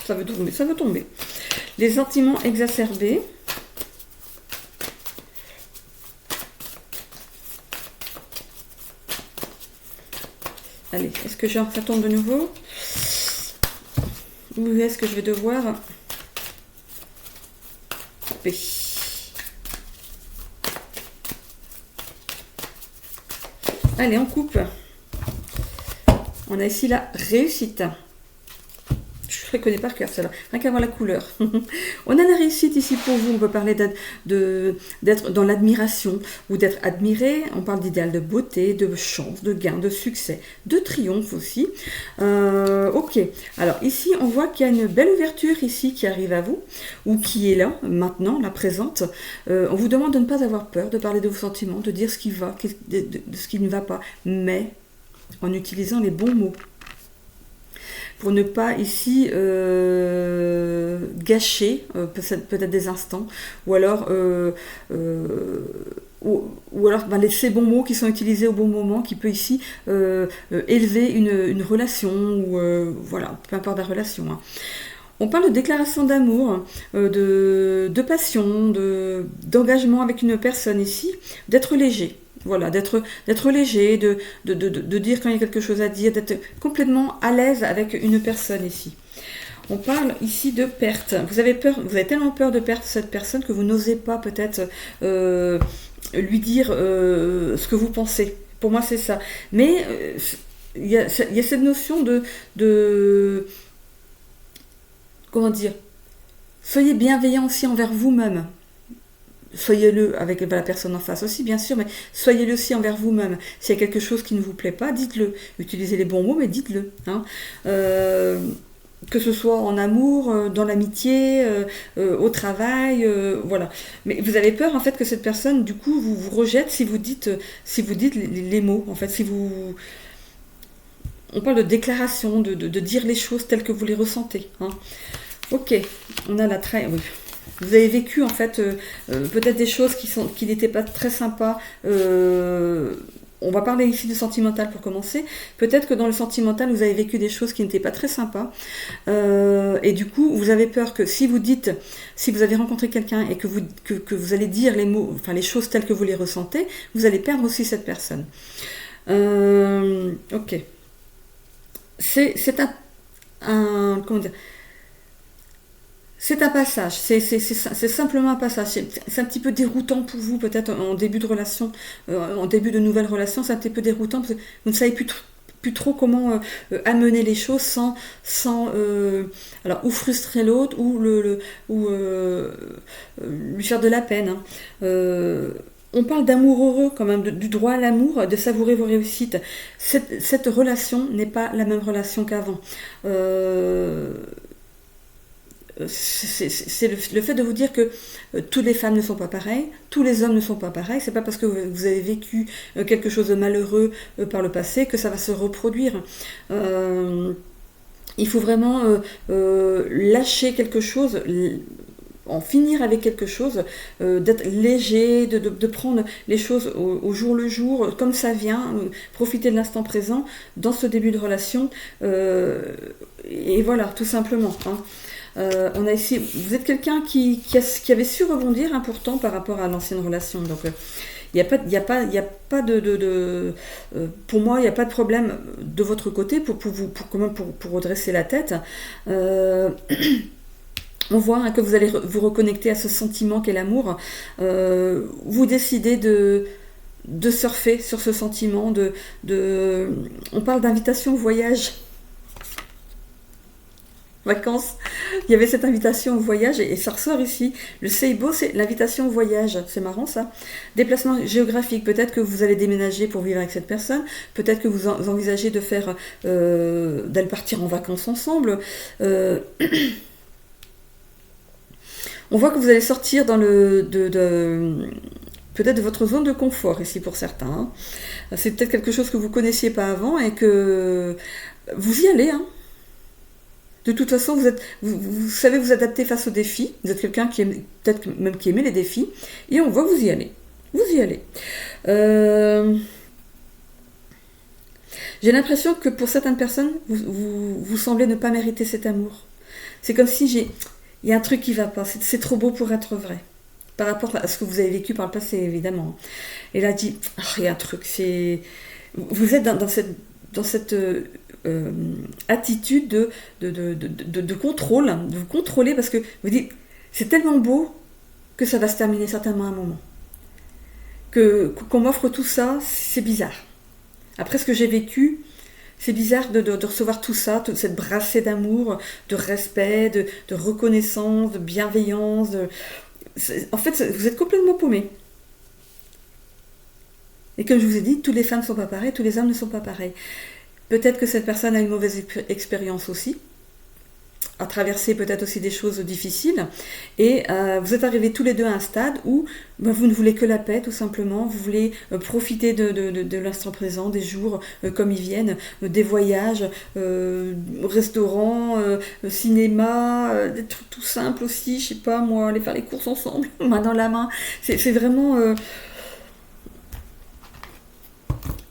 ça veut tomber, ça veut tomber. Les sentiments exacerbés. Allez, est-ce que ça tombe de nouveau? Ou est-ce que je vais devoir couper? Allez, on coupe. On a ici la réussite. Je ne connais par cœur celle-là, rien qu'à voir la couleur. On a la réussite ici pour vous, on peut parler d'être dans l'admiration ou d'être admiré, on parle d'idéal de beauté, de chance, de gain, de succès, de triomphe aussi. Ok, alors ici on voit qu'il y a une belle ouverture ici qui arrive à vous, ou qui est là, maintenant, la présente. On vous demande de ne pas avoir peur, de parler de vos sentiments, de dire ce qui va, de ce qui ne va pas, mais en utilisant les bons mots. Pour ne pas ici gâcher peut-être des instants, ou alors, ces bons mots qui sont utilisés au bon moment, qui peut ici élever une relation, ou voilà, peu importe la relation. Hein. On parle de déclaration d'amour, de passion, d'engagement avec une personne ici, d'être léger. Voilà, d'être léger, de dire quand il y a quelque chose à dire, d'être complètement à l'aise avec une personne ici. On parle ici de perte. Vous avez tellement peur de perdre cette personne que vous n'osez pas peut-être lui dire ce que vous pensez. Pour moi, c'est ça. Mais il y a cette notion de comment dire, soyez bienveillant aussi envers vous-même. Soyez-le avec la personne en face aussi, bien sûr, mais soyez-le aussi envers vous-même. S'il y a quelque chose qui ne vous plaît pas, dites-le. Utilisez les bons mots, mais dites-le. Hein. Que ce soit en amour, dans l'amitié, au travail, voilà. Mais vous avez peur, en fait, que cette personne, du coup, vous rejette si vous dites les mots. En fait, on parle de déclaration, de dire les choses telles que vous les ressentez. Hein. Ok, on a la traîne. Oui. Vous avez vécu en fait peut-être des choses qui n'étaient pas très sympas. On va parler ici du sentimental pour commencer. Peut-être que dans le sentimental, vous avez vécu des choses qui n'étaient pas très sympas. Et du coup, vous avez peur que si vous avez rencontré quelqu'un et que vous allez dire les mots, enfin les choses telles que vous les ressentez, vous allez perdre aussi cette personne. Ok. C'est un comment dire, c'est un passage, c'est simplement un passage. C'est un petit peu déroutant pour vous, peut-être en début de relation, en début de nouvelle relation, c'est un petit peu déroutant parce que vous ne savez plus trop comment amener les choses sans alors ou frustrer l'autre ou lui faire de la peine. Hein. On parle d'amour heureux quand même, du droit à l'amour, de savourer vos réussites. Cette relation n'est pas la même relation qu'avant. C'est le fait de vous dire que toutes les femmes ne sont pas pareilles, tous les hommes ne sont pas pareils. C'est pas parce que vous avez vécu quelque chose de malheureux par le passé que ça va se reproduire. Il faut vraiment lâcher quelque chose, en finir avec quelque chose, d'être léger, de prendre les choses au jour le jour, comme ça vient, profiter de l'instant présent dans ce début de relation, et voilà, tout simplement. Hein. On a ici, vous êtes quelqu'un qui avait su rebondir pourtant par rapport à l'ancienne relation. Donc il n'y a pas de pour moi, il n'y a pas de problème de votre côté pour redresser la tête. On voit que vous allez vous reconnecter à ce sentiment qu'est l'amour. Vous décidez de surfer sur ce sentiment. On parle d'invitation au voyage. Vacances. Il y avait cette invitation au voyage et ça ressort ici. Le Seibo, c'est l'invitation au voyage. C'est marrant ça. Déplacement géographique. Peut-être que vous allez déménager pour vivre avec cette personne. Peut-être que vous envisagez d'aller partir en vacances ensemble. On voit que vous allez sortir dans peut-être de votre zone de confort ici pour certains. Hein. C'est peut-être quelque chose que vous ne connaissiez pas avant et que vous y allez. Hein. De toute façon, vous savez vous adapter face aux défis. Vous êtes quelqu'un qui aime, peut-être même qui aimait les défis. Et on voit que vous y allez. Vous y allez. J'ai l'impression que pour certaines personnes, vous semblez ne pas mériter cet amour. C'est comme si il y a un truc qui ne va pas. C'est trop beau pour être vrai. Par rapport à ce que vous avez vécu par le passé, évidemment. Et là, dit, il y a un truc. Vous êtes dans cette attitude de contrôle, de vous contrôler parce que vous dites, c'est tellement beau que ça va se terminer certainement à un moment. Qu'on m'offre tout ça, c'est bizarre. Après ce que j'ai vécu, C'est bizarre de recevoir tout ça, toute cette brassée d'amour, de respect, de reconnaissance, de bienveillance. En fait, vous êtes complètement paumé. Et comme je vous ai dit, toutes les femmes ne sont pas pareilles, tous les hommes ne sont pas pareils. Peut-être que cette personne a une mauvaise expérience aussi, a traversé peut-être aussi des choses difficiles, et vous êtes arrivés tous les deux à un stade où vous ne voulez que la paix, tout simplement. Vous voulez profiter de l'instant présent, des jours comme ils viennent, des voyages, restaurants, cinéma, des trucs tout simples aussi, je sais pas moi, aller faire les courses ensemble, main dans la main. C'est vraiment...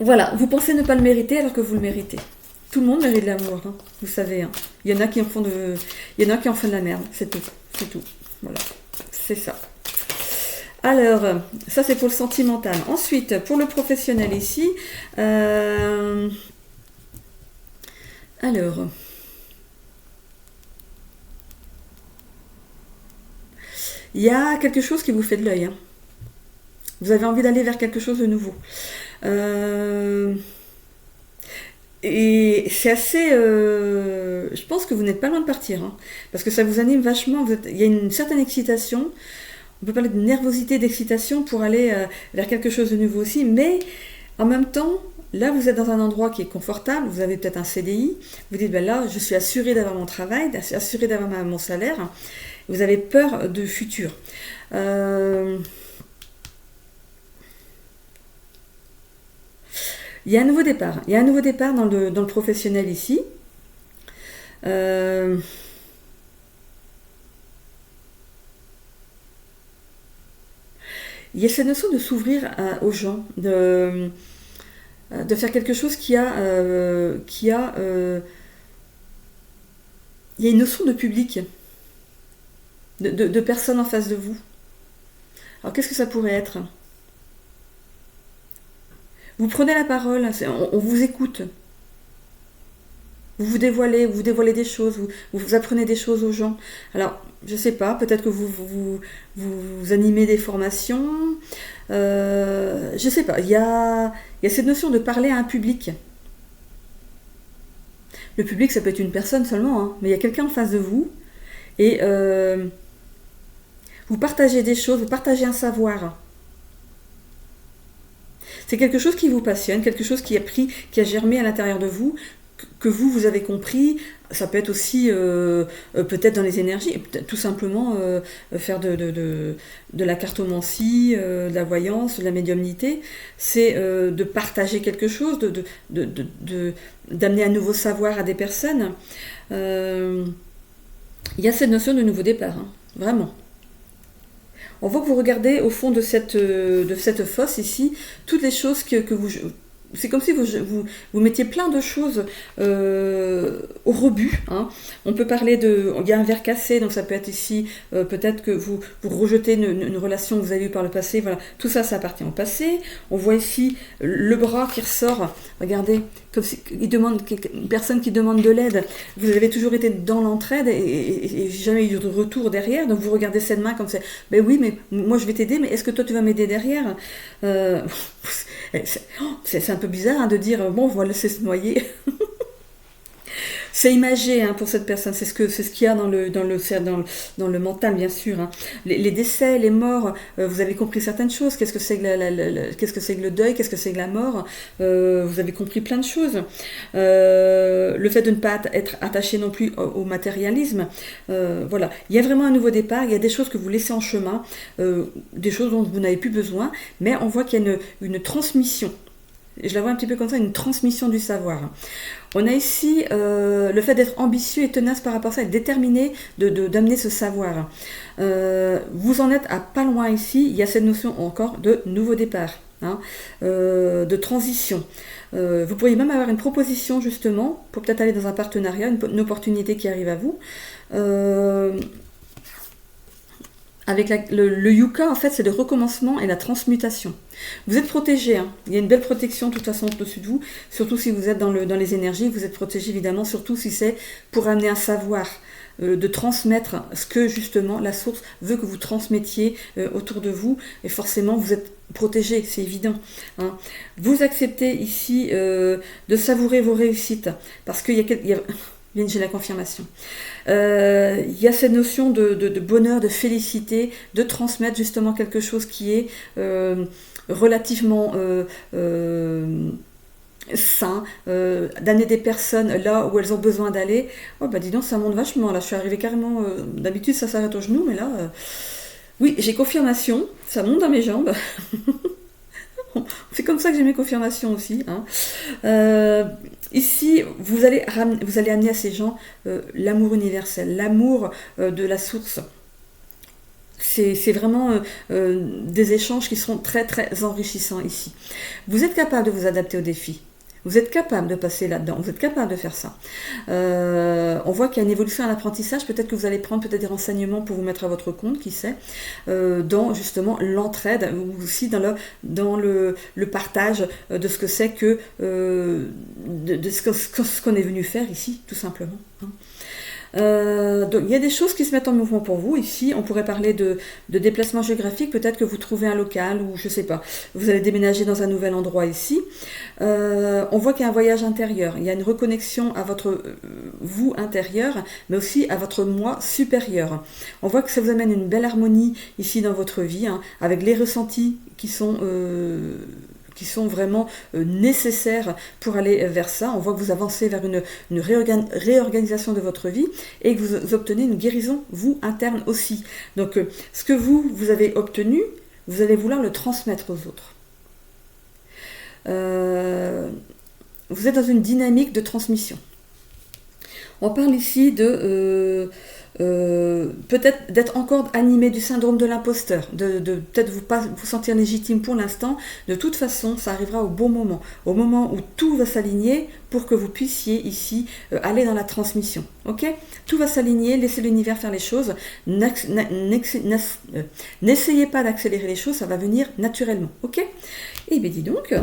Voilà, vous pensez ne pas le mériter alors que vous le méritez. Tout le monde mérite de l'amour, hein, vous savez. Hein. Il y en a qui en font de la merde, c'est tout. C'est tout. Voilà, c'est ça. Alors, ça c'est pour le sentimental. Ensuite, pour le professionnel ici, alors, il y a quelque chose qui vous fait de l'œil. Hein. Vous avez envie d'aller vers quelque chose de nouveau. Et c'est assez... je pense que vous n'êtes pas loin de partir, hein, parce que ça vous anime vachement. Il y a une certaine excitation. On peut parler de nervosité, d'excitation pour aller vers quelque chose de nouveau aussi. Mais en même temps, là, vous êtes dans un endroit qui est confortable. Vous avez peut-être un CDI. Vous dites, ben là, je suis assurée d'avoir mon travail, assurée d'avoir mon salaire. Vous avez peur du futur. Il y a un nouveau départ. Il y a un nouveau départ dans le professionnel ici. Il y a cette notion de s'ouvrir aux gens, de faire quelque chose il y a une notion de public, de personnes en face de vous. Alors qu'est-ce que ça pourrait être ? Vous prenez la parole, on vous écoute. Vous dévoilez des choses, vous apprenez des choses aux gens. Alors, je sais pas, peut-être que vous animez des formations. Je sais pas, il y a cette notion de parler à un public. Le public, ça peut être une personne seulement, hein, mais il y a quelqu'un en face de vous. Et vous partagez des choses, vous partagez un savoir. C'est quelque chose qui vous passionne, quelque chose qui a germé à l'intérieur de vous, que vous avez compris. Ça peut être aussi peut-être dans les énergies, tout simplement faire de la cartomancie, de la voyance, de la médiumnité. C'est de partager quelque chose, d'amener un nouveau savoir à des personnes. Il y a cette notion de nouveau départ, hein, vraiment. On voit que vous regardez au fond de cette fosse ici, toutes les choses que vous... C'est comme si vous mettiez plein de choses au rebut. Hein. On peut parler il y a un verre cassé, donc ça peut être ici, peut-être que vous rejetez une relation que vous avez eue par le passé. Voilà, tout ça, ça appartient au passé. On voit ici le bras qui ressort. Regardez, comme si une personne qui demande de l'aide. Vous avez toujours été dans l'entraide et jamais eu de retour derrière. Donc vous regardez cette main comme ça. Ben oui, mais moi je vais t'aider, mais est-ce que toi tu vas m'aider derrière c'est un peu bizarre, hein, de dire bon, on va le laisser se noyer. C'est imagé, hein, pour cette personne, c'est ce qu'il y a dans le mental, bien sûr. Hein. Les décès, les morts, vous avez compris certaines choses. Qu'est-ce que c'est que le deuil, qu'est-ce que c'est que la mort, vous avez compris plein de choses. Le fait de ne pas être attaché non plus au matérialisme. Voilà, il y a vraiment un nouveau départ. Il y a des choses que vous laissez en chemin, des choses dont vous n'avez plus besoin, mais on voit qu'il y a une transmission. Je la vois un petit peu comme ça, une transmission du savoir. On a ici le fait d'être ambitieux et tenace par rapport à ça, être déterminé d'amener ce savoir. Vous en êtes à pas loin ici, il y a cette notion encore de nouveau départ, hein, de transition. Vous pourriez même avoir une proposition justement, pour peut-être aller dans un partenariat, une opportunité qui arrive à vous. Avec le yucca, en fait, c'est le recommencement et la transmutation. Vous êtes protégé, hein. Il y a une belle protection de toute façon au-dessus de vous, surtout si vous êtes dans les énergies, vous êtes protégé évidemment, surtout si c'est pour amener un savoir, de transmettre ce que justement la source veut que vous transmettiez autour de vous, et forcément vous êtes protégé, c'est évident. Hein. Vous acceptez ici de savourer vos réussites, parce qu'il y a j'ai la confirmation. Il y a cette notion de bonheur, de félicité, de transmettre justement quelque chose qui est relativement sain, d'amener des personnes là où elles ont besoin d'aller. Oh bah dis donc, ça monte vachement, là je suis arrivée carrément, d'habitude ça s'arrête au genou, mais là, oui, j'ai confirmation, ça monte dans mes jambes. C'est comme ça que j'ai mes confirmations aussi. Hein. Ici, vous allez amener à ces gens l'amour universel, l'amour de la source. C'est vraiment des échanges qui seront très très enrichissants ici. Vous êtes capable de vous adapter aux défis. Vous êtes capable de passer là-dedans, vous êtes capable de faire ça. On voit qu'il y a une évolution à l'apprentissage, peut-être que vous allez prendre peut-être des renseignements pour vous mettre à votre compte, qui sait, dans justement l'entraide, ou aussi dans le partage de ce que c'est que, de ce qu'on est venu faire ici, tout simplement. Hein. Donc il y a des choses qui se mettent en mouvement pour vous. Ici, on pourrait parler de déplacement géographique. Peut-être que vous trouvez un local ou je sais pas. Vous allez déménager dans un nouvel endroit ici. On voit qu'il y a un voyage intérieur. Il y a une reconnexion à votre vous intérieur, mais aussi à votre moi supérieur. On voit que ça vous amène une belle harmonie ici dans votre vie, hein, avec les ressentis qui sont vraiment nécessaires pour aller vers ça. On voit que vous avancez vers une réorganisation de votre vie et que vous obtenez une guérison, vous, interne aussi. Donc, ce que vous avez obtenu, vous allez vouloir le transmettre aux autres. Vous êtes dans une dynamique de transmission. On parle ici de... peut-être d'être encore animé du syndrome de l'imposteur, de peut-être pas vous sentir légitime pour l'instant. De toute façon, ça arrivera au bon moment, au moment où tout va s'aligner pour que vous puissiez ici aller dans la transmission. Ok ? Tout va s'aligner, laissez l'univers faire les choses. N'essayez pas d'accélérer les choses, ça va venir naturellement. Ok ? Eh bien dis donc,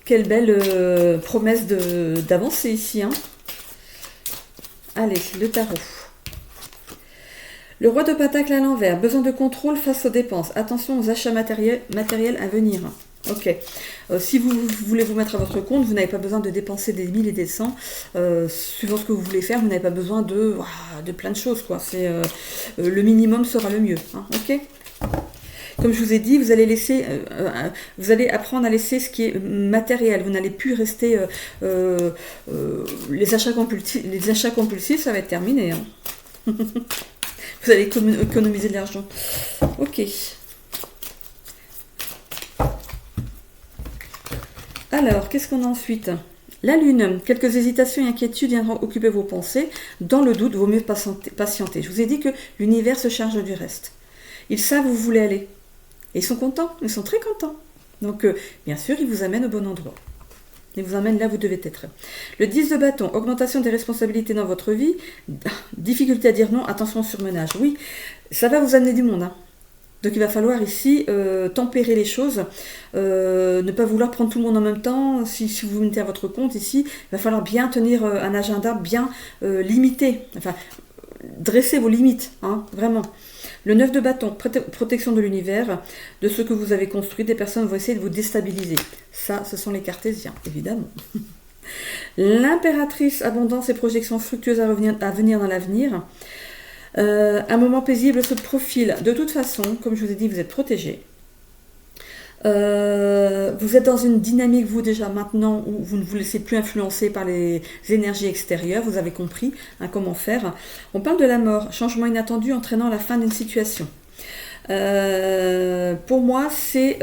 quelle belle promesse d'avancer ici. Hein. Allez, le tarot. Le roi de Pentacle à l'envers, besoin de contrôle face aux dépenses. Attention aux achats matériels à venir. Ok. Si vous voulez vous mettre à votre compte, vous n'avez pas besoin de dépenser des 1000 et des 100. Suivant ce que vous voulez faire, vous n'avez pas besoin de plein de choses, quoi. Le minimum sera le mieux. Hein, ok. Comme je vous ai dit, vous allez apprendre à laisser ce qui est matériel. Vous n'allez plus rester... les achats compulsifs, ça va être terminé. Hein. Vous allez économiser de l'argent. Ok. Alors, qu'est-ce qu'on a ensuite ? La Lune. Quelques hésitations et inquiétudes viendront occuper vos pensées. Dans le doute, vaut mieux patienter. Je vous ai dit que l'univers se charge du reste. Ils savent où vous voulez aller. Et ils sont contents, ils sont très contents. Donc, bien sûr, ils vous amènent au bon endroit. Ils vous amènent là où vous devez être. Le 10 de bâton, augmentation des responsabilités dans votre vie. Difficulté à dire non, attention au surmenage. Oui, ça va vous amener du monde. Hein. Donc, il va falloir ici tempérer les choses. Ne pas vouloir prendre tout le monde en même temps. Si vous vous mettez à votre compte ici, il va falloir bien tenir un agenda bien limité. Enfin, dresser vos limites, hein, vraiment. Le 9 de bâton, protection de l'univers, de ce que vous avez construit, des personnes vont essayer de vous déstabiliser. Ça, ce sont les cartésiens, évidemment. L'impératrice, abondance et projections fructueuses à venir dans l'avenir. Un moment paisible se profile. De toute façon, comme je vous ai dit, vous êtes protégés. Vous êtes dans une dynamique, vous déjà maintenant, où vous ne vous laissez plus influencer par les énergies extérieures, vous avez compris comment faire. On parle de la mort, changement inattendu entraînant la fin d'une situation. Pour moi, c'est...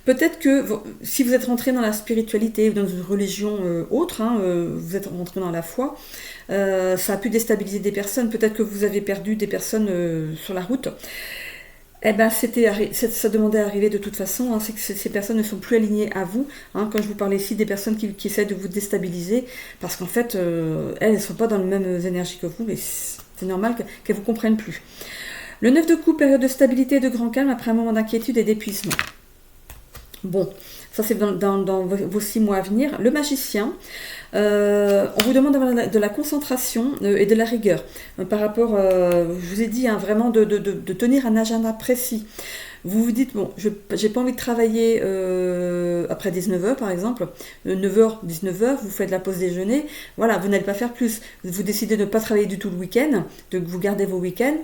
peut-être que si vous êtes rentré dans la spiritualité ou dans une religion autre, vous êtes rentré dans la foi, ça a pu déstabiliser des personnes. Peut-être que vous avez perdu des personnes sur la route. Eh ben, ça demandait à arriver de toute façon. Hein, c'est que ces personnes ne sont plus alignées à vous. Hein, quand je vous parlais ici des personnes qui essaient de vous déstabiliser, parce qu'en fait, elles ne sont pas dans les mêmes énergies que vous, mais c'est normal qu'elles ne vous comprennent plus. Le 9 de coupe, période de stabilité et de grand calme après un moment d'inquiétude et d'épuisement. Bon, Ça, c'est dans vos 6 mois à venir. Le magicien, on vous demande d'avoir de la concentration et de la rigueur par rapport, je vous ai dit, hein, vraiment de tenir un agenda précis. Vous vous dites, bon, j'ai pas envie de travailler après 19h par exemple, 9h, 19h, vous faites la pause déjeuner, voilà, vous n'allez pas faire plus. Vous décidez de ne pas travailler du tout le week-end, de vous garder vos week-ends,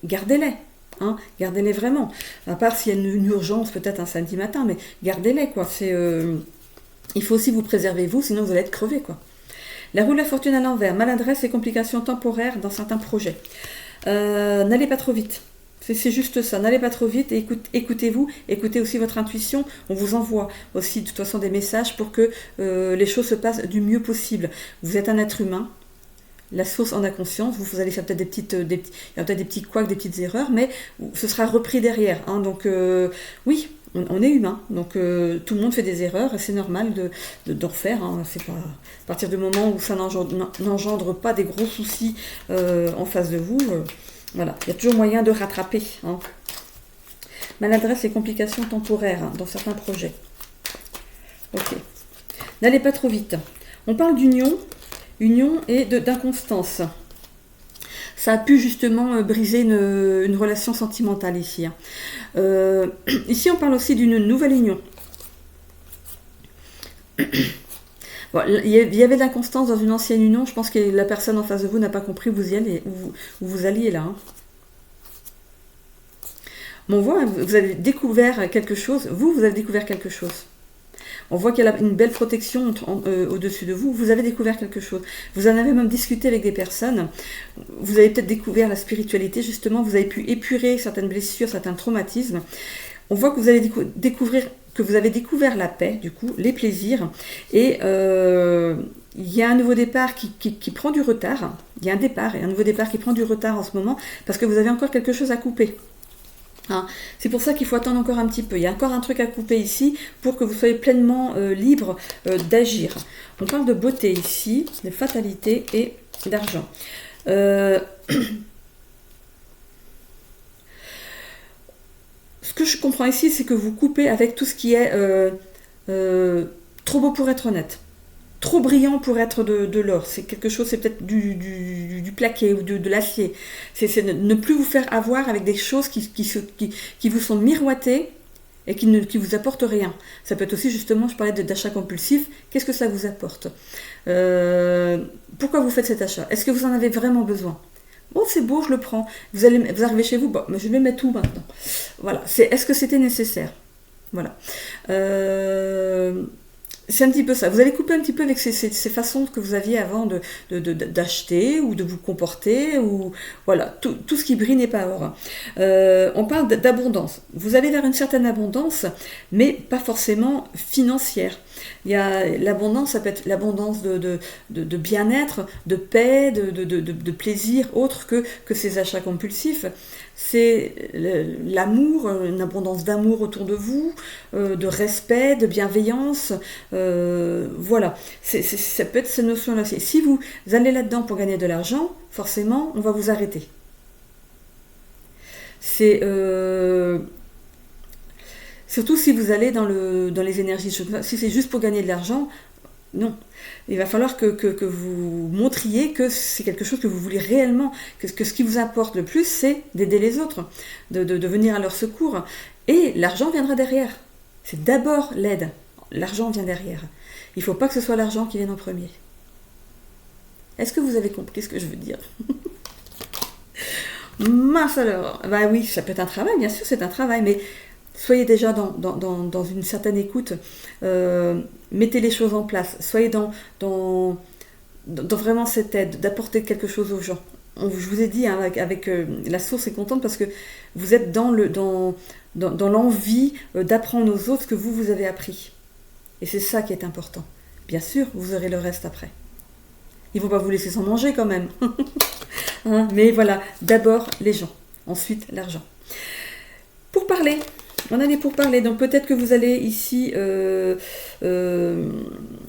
gardez-les. Hein, gardez-les vraiment. À part s'il y a une urgence, peut-être un samedi matin, mais gardez-les, quoi. Il faut aussi vous préserver, vous, sinon vous allez être crevé, quoi. La roue de la fortune à l'envers, maladresse et complications temporaires dans certains projets. N'allez pas trop vite. C'est juste ça, n'allez pas trop vite et écoutez-vous, écoutez aussi votre intuition. On vous envoie aussi de toute façon des messages pour que les choses se passent du mieux possible. Vous êtes un être humain, la source en a conscience, vous allez faire peut-être il y a peut-être des petits couacs, des petites erreurs, mais ce sera repris derrière. Hein. Donc oui, on est humain, donc tout le monde fait des erreurs et c'est normal d'en faire. Hein. C'est pas, à partir du moment où ça n'engendre pas des gros soucis en face de vous. Voilà, il y a toujours moyen de rattraper. Hein. Maladresse et complications temporaires dans certains projets. Ok. N'allez pas trop vite. On parle d'union et d'inconstance. Ça a pu justement briser une relation sentimentale ici. Hein. Ici, on parle aussi d'une nouvelle union. Bon, il y avait de l'inconstance dans une ancienne union. Je pense que la personne en face de vous n'a pas compris où vous alliez là. Hein. Bon, on voit, vous avez découvert quelque chose. Vous avez découvert quelque chose. On voit qu'il y a une belle protection au-dessus de vous. Vous avez découvert quelque chose. Vous en avez même discuté avec des personnes. Vous avez peut-être découvert la spiritualité, justement. Vous avez pu épurer certaines blessures, certains traumatismes. On voit que vous allez vous avez découvert la paix, du coup, les plaisirs. Et il y a un nouveau départ qui prend du retard. Il y a un nouveau départ qui prend du retard en ce moment parce que vous avez encore quelque chose à couper. Hein. C'est pour ça qu'il faut attendre encore un petit peu. Il y a encore un truc à couper ici pour que vous soyez pleinement libre d'agir. On parle de beauté ici, de fatalité et d'argent. Ce que je comprends ici, c'est que vous coupez avec tout ce qui est trop beau pour être honnête. Trop brillant pour être de l'or. C'est quelque chose, c'est peut-être du plaqué ou de l'acier. C'est ne plus vous faire avoir avec des choses qui vous sont miroitées et qui vous apportent rien. Ça peut être aussi, justement, je parlais d'achat compulsif. Qu'est-ce que ça vous apporte? Pourquoi vous faites cet achat? Est-ce que vous en avez vraiment besoin? Bon, c'est beau, je le prends. Vous arrivez chez vous, bon, mais je vais mettre tout maintenant. Voilà. Est-ce que c'était nécessaire? Voilà. C'est un petit peu ça. Vous allez couper un petit peu avec ces façons que vous aviez avant d'acheter ou de vous comporter. Ou voilà, tout ce qui brille n'est pas or. On parle d'abondance. Vous allez vers une certaine abondance, mais pas forcément financière. Il y a l'abondance, ça peut être l'abondance de bien-être, de paix, de plaisir, autre que ces achats compulsifs. C'est l'amour, une abondance d'amour autour de vous, de respect, de bienveillance. Voilà, ça peut être ces notions-là. Si vous allez là-dedans pour gagner de l'argent, forcément, on va vous arrêter. C'est surtout si vous allez dans les énergies. Si c'est juste pour gagner de l'argent, non. Il va falloir que vous montriez que c'est quelque chose que vous voulez réellement, que ce qui vous importe le plus, c'est d'aider les autres, de venir à leur secours. Et l'argent viendra derrière. C'est d'abord l'aide. L'argent vient derrière. Il ne faut pas que ce soit l'argent qui vienne en premier. Est-ce que vous avez compris ce que je veux dire? Mince alors. Bah oui, ça peut être un travail, bien sûr, c'est un travail, mais soyez déjà dans une certaine écoute. Mettez les choses en place. Soyez dans vraiment cette aide, d'apporter quelque chose aux gens. Je vous ai dit, hein, avec la source est contente parce que vous êtes dans l'envie d'apprendre aux autres ce que vous avez appris. Et c'est ça qui est important. Bien sûr, vous aurez le reste après. Ils ne vont pas vous laisser sans manger quand même. Hein, mais voilà, d'abord les gens, ensuite l'argent. Pour parler, on allait pour parler, donc peut-être que vous allez ici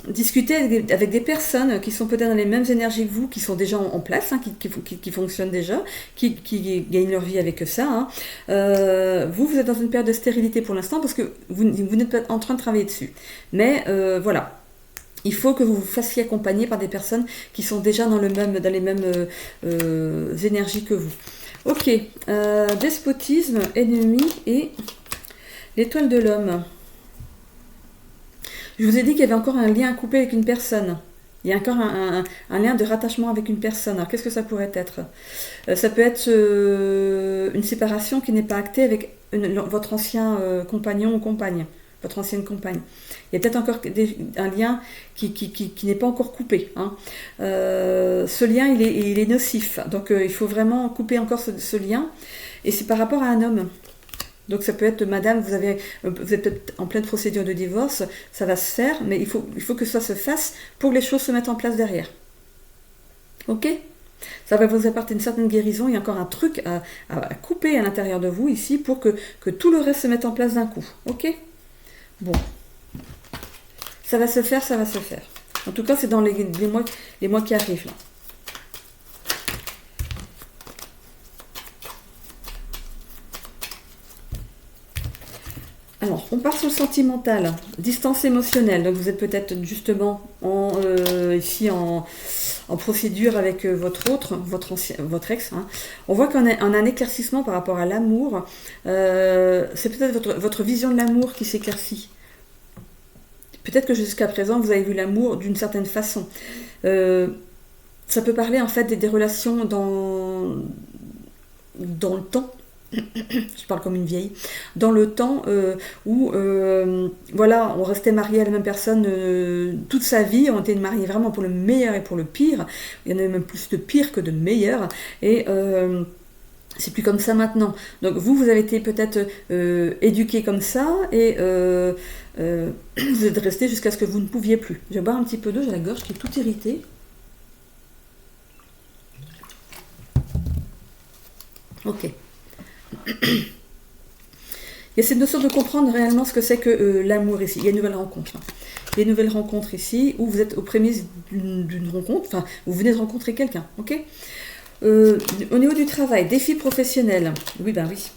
discuter avec des personnes qui sont peut-être dans les mêmes énergies que vous, qui sont déjà en place, hein, qui fonctionnent déjà, qui gagnent leur vie avec ça. Hein. Vous êtes dans une période de stérilité pour l'instant parce que vous n'êtes pas en train de travailler dessus. Mais voilà. Il faut que vous vous fassiez accompagner par des personnes qui sont déjà dans les mêmes énergies que vous. Ok, despotisme, ennemi et l'étoile de l'homme. Je vous ai dit qu'il y avait encore un lien à couper avec une personne. Il y a encore un lien de rattachement avec une personne. Alors qu'est-ce que ça pourrait être? Ça peut être une séparation qui n'est pas actée avec votre ancien compagnon ou compagne, votre ancienne compagne. Il y a peut-être encore un lien qui n'est pas encore coupé. Hein. Ce lien, il est nocif. Donc il faut vraiment couper encore ce lien. Et c'est par rapport à un homme. Donc ça peut être, madame, vous êtes peut-être en pleine procédure de divorce, ça va se faire, mais il faut que ça se fasse pour que les choses se mettent en place derrière. Ok? Ça va vous apporter une certaine guérison, il y a encore un truc à couper à l'intérieur de vous ici pour que tout le reste se mette en place d'un coup. Ok? Bon. Ça va se faire, ça va se faire. En tout cas, c'est dans les mois qui arrivent là. Alors, on part sur le sentimental, distance émotionnelle. Donc, vous êtes peut-être justement ici en procédure avec votre ex. Hein. On voit qu'on a un éclaircissement par rapport à l'amour. C'est peut-être votre vision de l'amour qui s'éclaircit. Peut-être que jusqu'à présent, vous avez vu l'amour d'une certaine façon. Ça peut parler en fait des relations dans le temps. Je parle comme une vieille, dans le temps où voilà, on restait marié à la même personne toute sa vie, on était mariés vraiment pour le meilleur et pour le pire, il y en avait même plus de pire que de meilleur, et c'est plus comme ça maintenant. Donc vous avez été peut-être éduqué comme ça, et vous êtes resté jusqu'à ce que vous ne pouviez plus. Je vais boire un petit peu d'eau, j'ai la gorge qui est toute irritée. Ok. Il y a cette notion de comprendre réellement ce que c'est que l'amour ici. Il y a une nouvelle rencontre. Il y a une nouvelle rencontre ici où vous êtes aux prémices d'une rencontre. Enfin, vous venez de rencontrer quelqu'un. Ok. Au niveau du travail, défi professionnel. Oui, ben oui.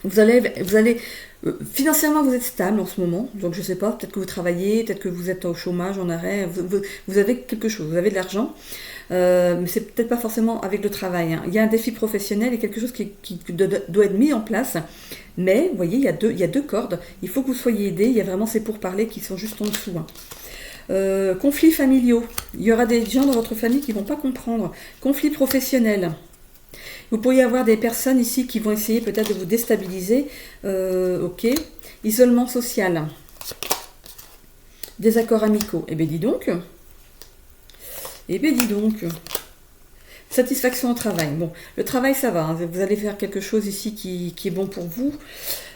Vous allez financièrement, vous êtes stable en ce moment. Donc, je ne sais pas, peut-être que vous travaillez, peut-être que vous êtes au chômage, en arrêt. Vous avez quelque chose, vous avez de l'argent. Mais c'est peut-être pas forcément avec le travail. Hein. Il y a un défi professionnel et quelque chose qui doit être mis en place. Mais, vous voyez, il y a deux cordes. Il faut que vous soyez aidés. Il y a vraiment ces pourparlers qui sont juste en dessous. Hein. Conflits familiaux. Il y aura des gens dans votre famille qui ne vont pas comprendre. Conflits professionnels. Vous pourriez avoir des personnes ici qui vont essayer peut-être de vous déstabiliser. Ok. Isolement social. Désaccords amicaux. Eh bien, dis donc. Satisfaction au travail. Bon, le travail, ça va. Hein. Vous allez faire quelque chose ici qui est bon pour vous.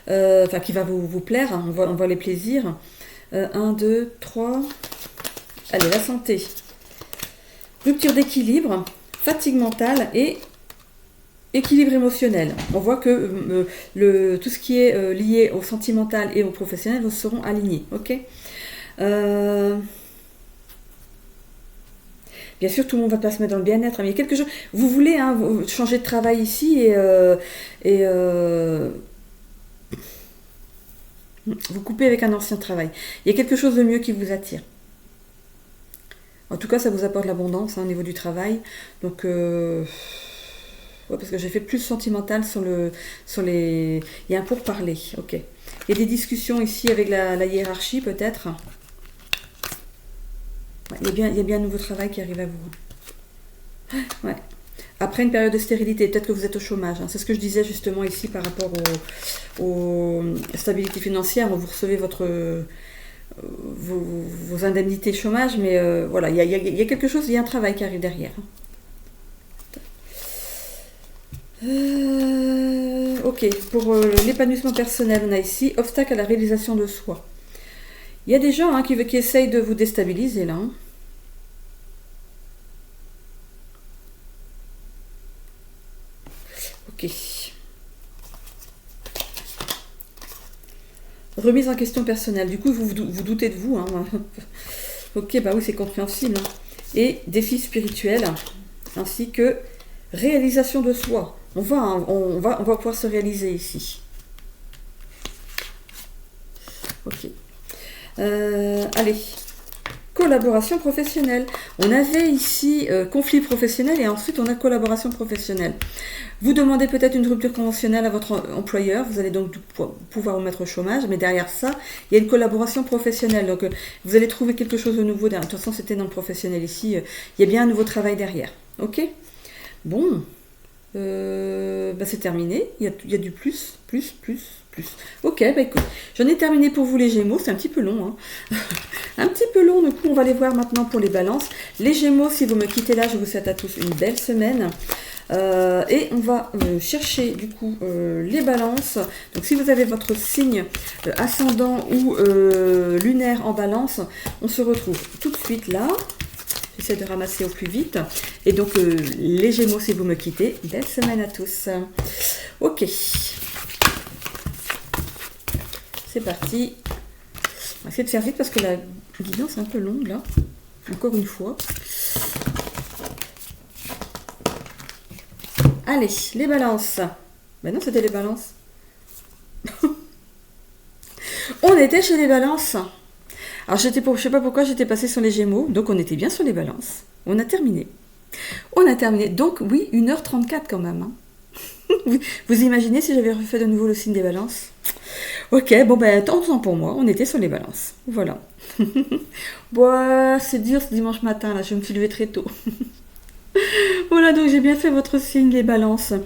Enfin, qui va vous plaire. Hein. On voit les plaisirs. 1, 2, 3. Allez, la santé. Rupture d'équilibre, fatigue mentale et équilibre émotionnel. On voit que tout ce qui est lié au sentimental et au professionnel seront alignés. Ok. Bien sûr, tout le monde ne va pas se mettre dans le bien-être, mais il y a quelque chose. Vous voulez changer de travail ici et vous coupez avec un ancien travail. Il y a quelque chose de mieux qui vous attire. En tout cas, ça vous apporte l'abondance au niveau du travail. Donc, ouais, parce que j'ai fait plus sentimental sur les. Il y a un pourparler. Ok. Il y a des discussions ici avec la hiérarchie, peut-être. Ouais, il y a bien un nouveau travail qui arrive à vous. Ouais. Après une période de stérilité, peut-être que vous êtes au chômage. Hein. C'est ce que je disais justement ici par rapport aux stabilités financières. Vous recevez vos indemnités chômage, mais voilà, il y a quelque chose, il y a un travail qui arrive derrière. Ok, pour l'épanouissement personnel, on a ici obstacle à la réalisation de soi. Il y a des gens qui essayent de vous déstabiliser là. Hein. Ok. Remise en question personnelle. Du coup, vous doutez de vous. Hein. Ok, bah oui, c'est compréhensible. Hein. Et défi spirituel, ainsi que réalisation de soi. On va pouvoir se réaliser ici. Ok. Allez. Collaboration professionnelle. On avait ici conflit professionnel et ensuite on a collaboration professionnelle. Vous demandez peut-être une rupture conventionnelle à votre employeur, vous allez donc pouvoir vous mettre au chômage, mais derrière ça, il y a une collaboration professionnelle. Donc vous allez trouver quelque chose de nouveau. De toute façon, c'était dans le professionnel ici. Il y a bien un nouveau travail derrière. Ok. Bon. Bah c'est terminé. Il y a du plus. Ok, bah écoute, j'en ai terminé pour vous les Gémeaux, c'est un petit peu long. Hein. Un petit peu long, du coup on va les voir maintenant pour les balances. Les Gémeaux, si vous me quittez là, je vous souhaite à tous une belle semaine. Et on va chercher du coup les balances. Donc si vous avez votre signe ascendant ou lunaire en balance, on se retrouve tout de suite là. J'essaie de ramasser au plus vite. Et donc les Gémeaux, si vous me quittez, belle semaine à tous. Ok. C'est parti. On va essayer de faire vite parce que la guidance est un peu longue là. Encore une fois. Allez, les balances. Ben non, c'était les balances. On était chez les balances. Alors, je ne sais pas pourquoi j'étais passée sur les Gémeaux. Donc, on était bien sur les balances. On a terminé. Donc, oui, 1h34 quand même. Hein. Vous imaginez si j'avais refait de nouveau le signe des balances? Ok, bon ben, tant pour moi, on était sur les balances. Voilà. Bon, c'est dur ce dimanche matin, là, je me suis levée très tôt. Voilà, donc j'ai bien fait votre signe, les balances. Donc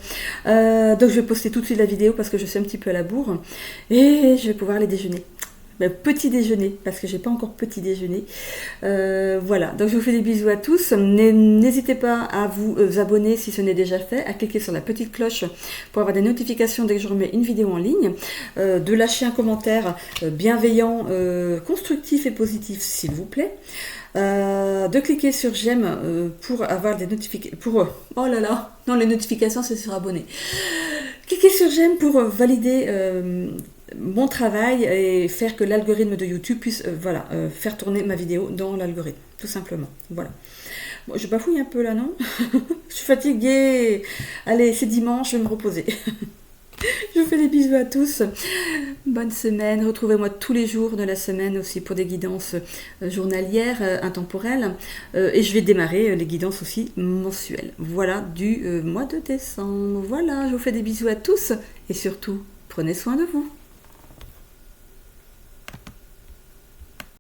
je vais poster tout de suite la vidéo parce que je suis un petit peu à la bourre. Et je vais pouvoir aller déjeuner. Petit déjeuner, parce que j'ai pas encore petit déjeuner. Voilà, donc je vous fais des bisous à tous. N'hésitez pas à vous abonner si ce n'est déjà fait, à cliquer sur la petite cloche pour avoir des notifications dès que je remets une vidéo en ligne, de lâcher un commentaire bienveillant, constructif et positif s'il vous plaît. De cliquer sur j'aime pour avoir des notifications. Oh là là, non, les notifications c'est sur abonner. Cliquez sur j'aime pour valider mon travail et faire que l'algorithme de YouTube puisse faire tourner ma vidéo dans l'algorithme, tout simplement. Voilà. Bon, je bafouille un peu là, non? Je suis fatiguée. Allez, c'est dimanche, je vais me reposer. Je vous fais des bisous à tous. Bonne semaine. Retrouvez-moi tous les jours de la semaine aussi pour des guidances journalières, intemporelles. Et je vais démarrer les guidances aussi mensuelles. Voilà, du mois de décembre. Voilà, je vous fais des bisous à tous. Et surtout, prenez soin de vous.